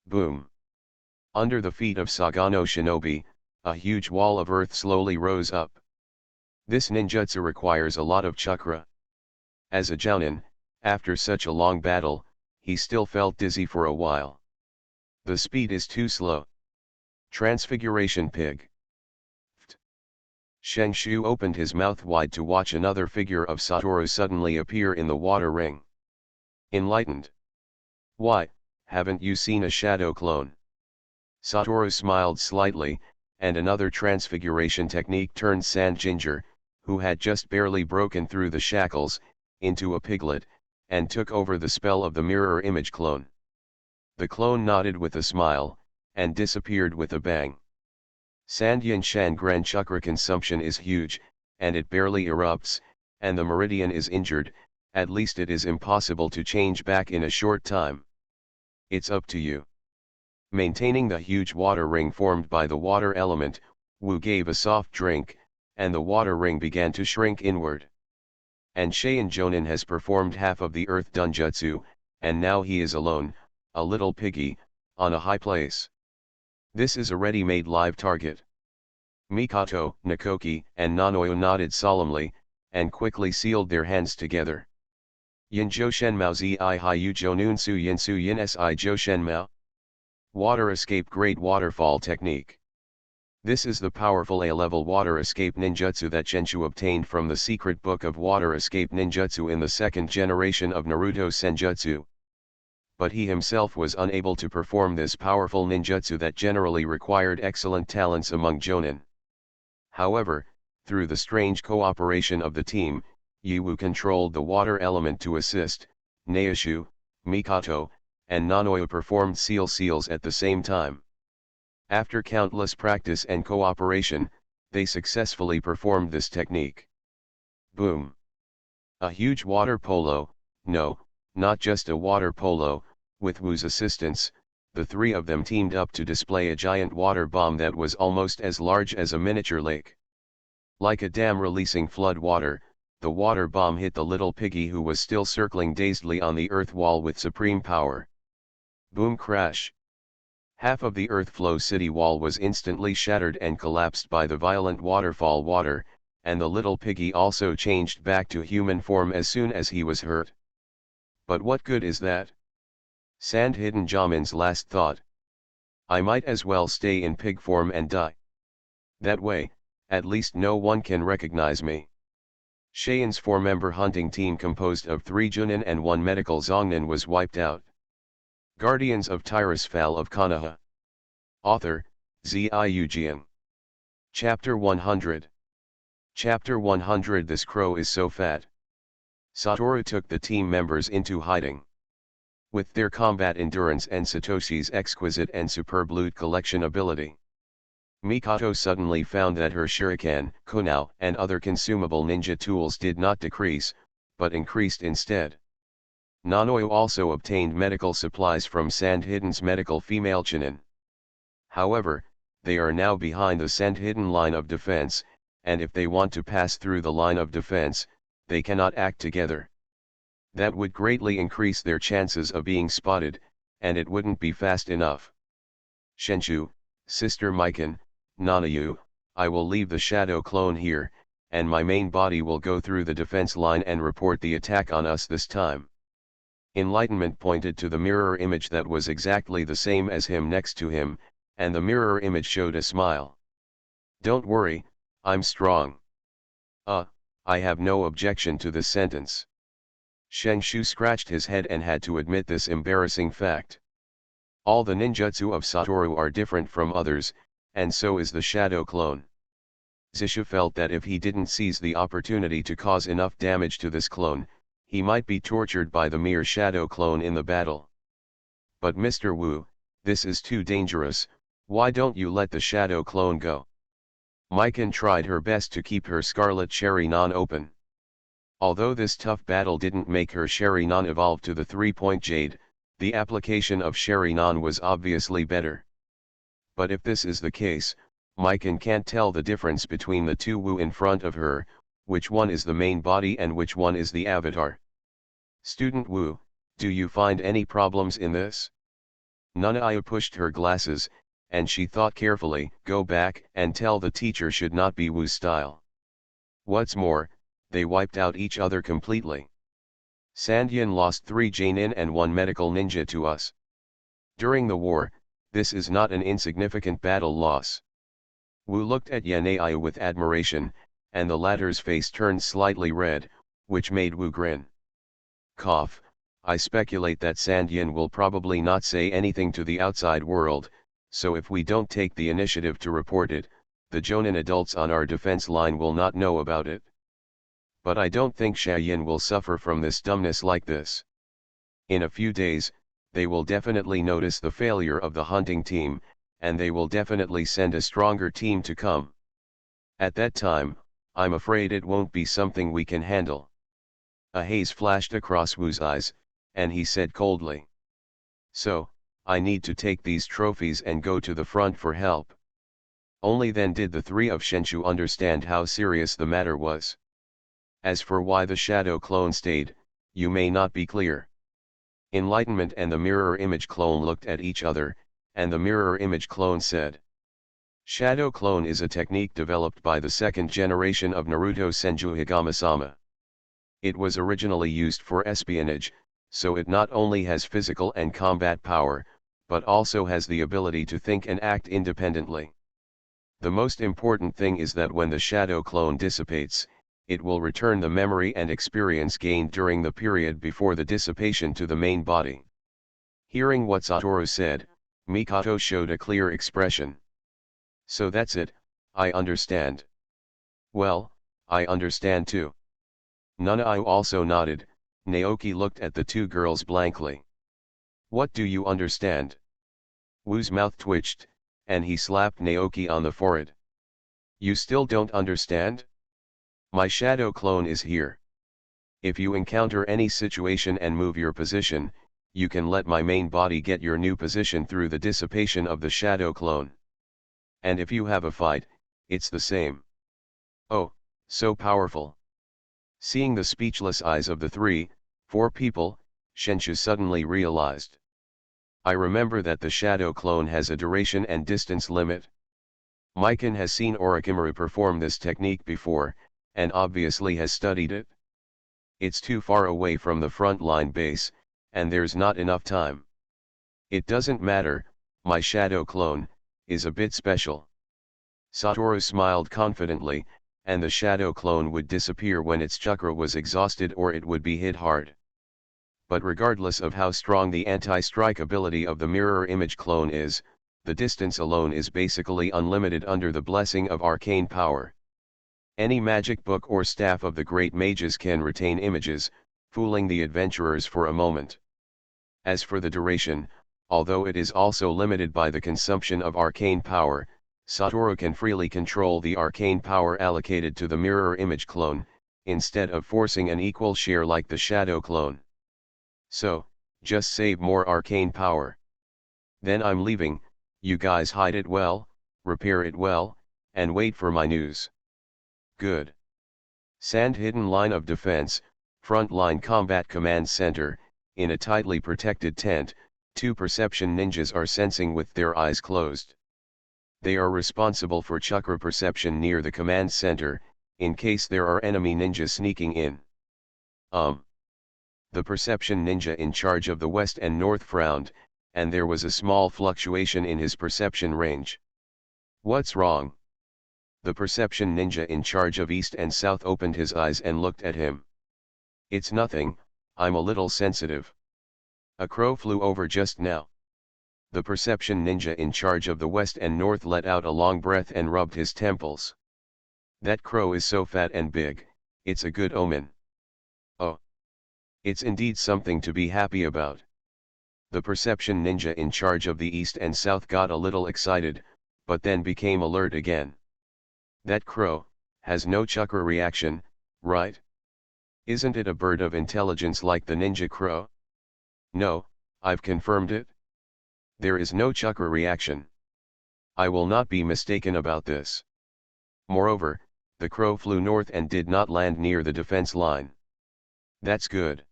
Boom. Under the feet of Sagano Shinobi, a huge wall of earth slowly rose up. This ninjutsu requires a lot of chakra. As a jounin, after such a long battle, he still felt dizzy for a while. The speed is too slow. Transfiguration Pig. Shengshu opened his mouth wide to watch another figure of Satoru suddenly appear in the water ring. Enlightened. Why, haven't you seen a shadow clone? Satoru smiled slightly, and another transfiguration technique turned Sand Ginger, who had just barely broken through the shackles, into a piglet, and took over the spell of the mirror image clone. The clone nodded with a smile, and disappeared with a bang. Sandyan Shan Gran chakra consumption is huge, and it barely erupts, and the meridian is injured. At least it is impossible to change back in a short time. It's up to you. Maintaining the huge water ring formed by the water element, Wu gave a soft drink, and the water ring began to shrink inward. And Saiyan Jonin has performed half of the earth dunjutsu, and now he is alone, a little piggy, on a high place. This is a ready-made live target. Mikoto, Nakoki, and Nanoyo nodded solemnly, and quickly sealed their hands together. Yin Zhou Shen Mao Zi I Hai Yu Zhou Nun Su Yin Su Yin Si Zhou Shen Mao. Water Escape Great Waterfall Technique. This is the powerful A-level water escape ninjutsu that Shenshu obtained from the secret book of water escape ninjutsu in the second generation of Naruto Senjutsu. But he himself was unable to perform this powerful ninjutsu that generally required excellent talents among jonin. However, through the strange cooperation of the team, Yiwu controlled the water element to assist. Naoshu, Mikoto, and Nanoyo performed seals at the same time. After countless practice and cooperation, they successfully performed this technique. Boom! A huge water polo, no, not just a water polo, with Wu's assistance, the three of them teamed up to display a giant water bomb that was almost as large as a miniature lake. Like a dam releasing flood water, the water bomb hit the little piggy who was still circling dazedly on the earth wall with supreme power. Boom crash! Half of the earth flow city wall was instantly shattered and collapsed by the violent waterfall water, and the little piggy also changed back to human form as soon as he was hurt. But what good is that? Sand Hidden Jamin's last thought. I might as well stay in pig form and die. That way, at least no one can recognize me. Cheyenne four-member hunting team composed of 3 Junin and 1 medical Zongnin was wiped out. Guardians of Tirisfal of Konoha. Author, Ziujian. Chapter 100. Chapter 100. This crow is so fat. Satoru took the team members into hiding. With their combat endurance and Satoshi's exquisite and superb loot collection ability, Mikoto suddenly found that her shuriken, kunao, and other consumable ninja tools did not decrease, but increased instead. Nanoyo also obtained medical supplies from Sandhidden's medical female Chunin. However, they are now behind the Sandhidden line of defense, and if they want to pass through the line of defense, they cannot act together. That would greatly increase their chances of being spotted, and it wouldn't be fast enough. Shenshu, Sister Mikan, Nanayu, I will leave the shadow clone here, and my main body will go through the defense line and report the attack on us this time. Enlightenment pointed to the mirror image that was exactly the same as him next to him, and the mirror image showed a smile. Don't worry, I'm strong. I have no objection to this sentence. Shenshu scratched his head and had to admit this embarrassing fact. All the ninjutsu of Satoru are different from others, and so is the shadow clone. Zisha felt that if he didn't seize the opportunity to cause enough damage to this clone, he might be tortured by the mere shadow clone in the battle. But Mr. Wu, this is too dangerous, why don't you let the shadow clone go? Mikan tried her best to keep her scarlet Sharingan open. Although this tough battle didn't make her Sharingan evolve to the 3-point jade, the application of Sharingan was obviously better. But if this is the case, Mikan can't tell the difference between the two Wu in front of her, which one is the main body and which one is the avatar. Student Wu, do you find any problems in this? Nanayu pushed her glasses, and she thought carefully, go back and tell the teacher should not be Wu's style. What's more, they wiped out each other completely. Sandyan lost 3 Jainin and 1 medical ninja to us. During the war, this is not an insignificant battle loss. Wu looked at Yanaiyu with admiration, and the latter's face turned slightly red, which made Wu grin. Cough, I speculate that Sandyan will probably not say anything to the outside world, so if we don't take the initiative to report it, the Jonin adults on our defense line will not know about it. But I don't think Shayin will suffer from this dumbness like this. In a few days, they will definitely notice the failure of the hunting team, and they will definitely send a stronger team to come. At that time, I'm afraid it won't be something we can handle. A haze flashed across Wu's eyes, and he said coldly. So, I need to take these trophies and go to the front for help. Only then did the 3 of Shenshu understand how serious the matter was. As for why the shadow clone stayed, you may not be clear. Enlightenment and the mirror image clone looked at each other, and the mirror image clone said. Shadow clone is a technique developed by the 2nd generation of Naruto Senju Higama-sama. It was originally used for espionage, so it not only has physical and combat power, but also has the ability to think and act independently. The most important thing is that when the shadow clone dissipates, it will return the memory and experience gained during the period before the dissipation to the main body. Hearing what Satoru said, Mikoto showed a clear expression. So that's it, I understand. Well, I understand too. Nanayu also nodded. Naoki looked at the 2 girls blankly. What do you understand? Wu's mouth twitched, and he slapped Naoki on the forehead. You still don't understand? My shadow clone is here. If you encounter any situation and move your position, you can let my main body get your new position through the dissipation of the shadow clone. And if you have a fight, it's the same. Oh, so powerful. Seeing the speechless eyes of the 3, 4 people, Shenshu suddenly realized. I remember that the shadow clone has a duration and distance limit. Mikan has seen Orochimaru perform this technique before, and obviously has studied it. It's too far away from the front line base, and there's not enough time. It doesn't matter, my shadow clone is a bit special. Satoru smiled confidently, and the shadow clone would disappear when its chakra was exhausted or it would be hit hard. but regardless of how strong the anti-strike ability of the mirror image clone is, the distance alone is basically unlimited under the blessing of arcane power. Any magic book or staff of the great mages can retain images, fooling the adventurers for a moment. As for the duration, although it is also limited by the consumption of arcane power, Satoru can freely control the arcane power allocated to the mirror image clone, instead of forcing an equal share like the shadow clone. So, just save more arcane power. Then I'm leaving, you guys hide it well, repair it well, and wait for my news. Good. Sand hidden line of defense, frontline combat command center, in a tightly protected tent, two perception ninjas are sensing with their eyes closed. They are responsible for chakra perception near the command center, in case there are enemy ninjas sneaking in. The perception ninja in charge of the west and north frowned, and there was a small fluctuation in his perception range. What's wrong? The perception ninja in charge of east and south opened his eyes and looked at him. It's nothing, I'm a little sensitive. A crow flew over just now. The perception ninja in charge of the west and north let out a long breath and rubbed his temples. That crow is so fat and big, it's a good omen. Oh. It's indeed something to be happy about. The perception ninja in charge of the east and south got a little excited, but then became alert again. That crow has no chakra reaction, right? Isn't it a bird of intelligence like the ninja crow? No, I've confirmed it. There is no chakra reaction. I will not be mistaken about this. Moreover, the crow flew north and did not land near the defense line. That's good.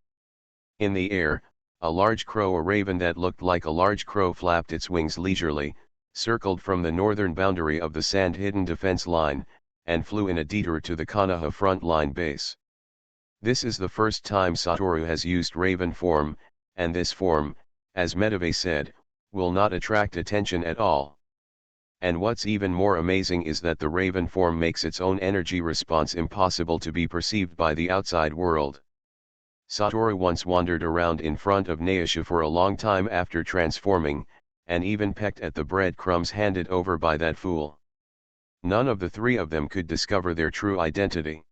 In the air, a large crow, a raven that looked like a large crow, flapped its wings leisurely, circled from the northern boundary of the sand-hidden defense line, and flew in a detour to the Konoha front line base. This is the first time Satoru has used raven form, and this form, as Medivh said, will not attract attention at all. And what's even more amazing is that the raven form makes its own energy response impossible to be perceived by the outside world. Satoru once wandered around in front of Naisha for a long time after transforming, and even pecked at the breadcrumbs handed over by that fool. None of the three of them could discover their true identity.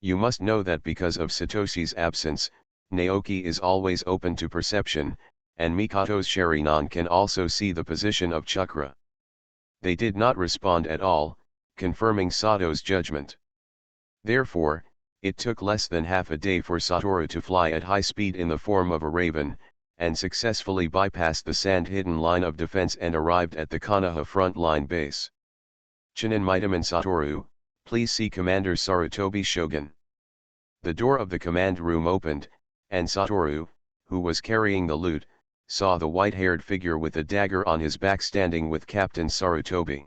You must know that because of Satoshi's absence, Naoki is always open to perception, and Mikato's Sharingan can also see the position of chakra. They did not respond at all, confirming Sato's judgment. Therefore, it took less than half a day for Satoru to fly at high speed in the form of a raven, and successfully bypassed the sand-hidden line of defense and arrived at the Konoha front line base. Chunin Mitaman Satoru, please see Commander Sarutobi Shogun. The door of the command room opened, and Satoru, who was carrying the loot, saw the white-haired figure with a dagger on his back standing with Captain Sarutobi.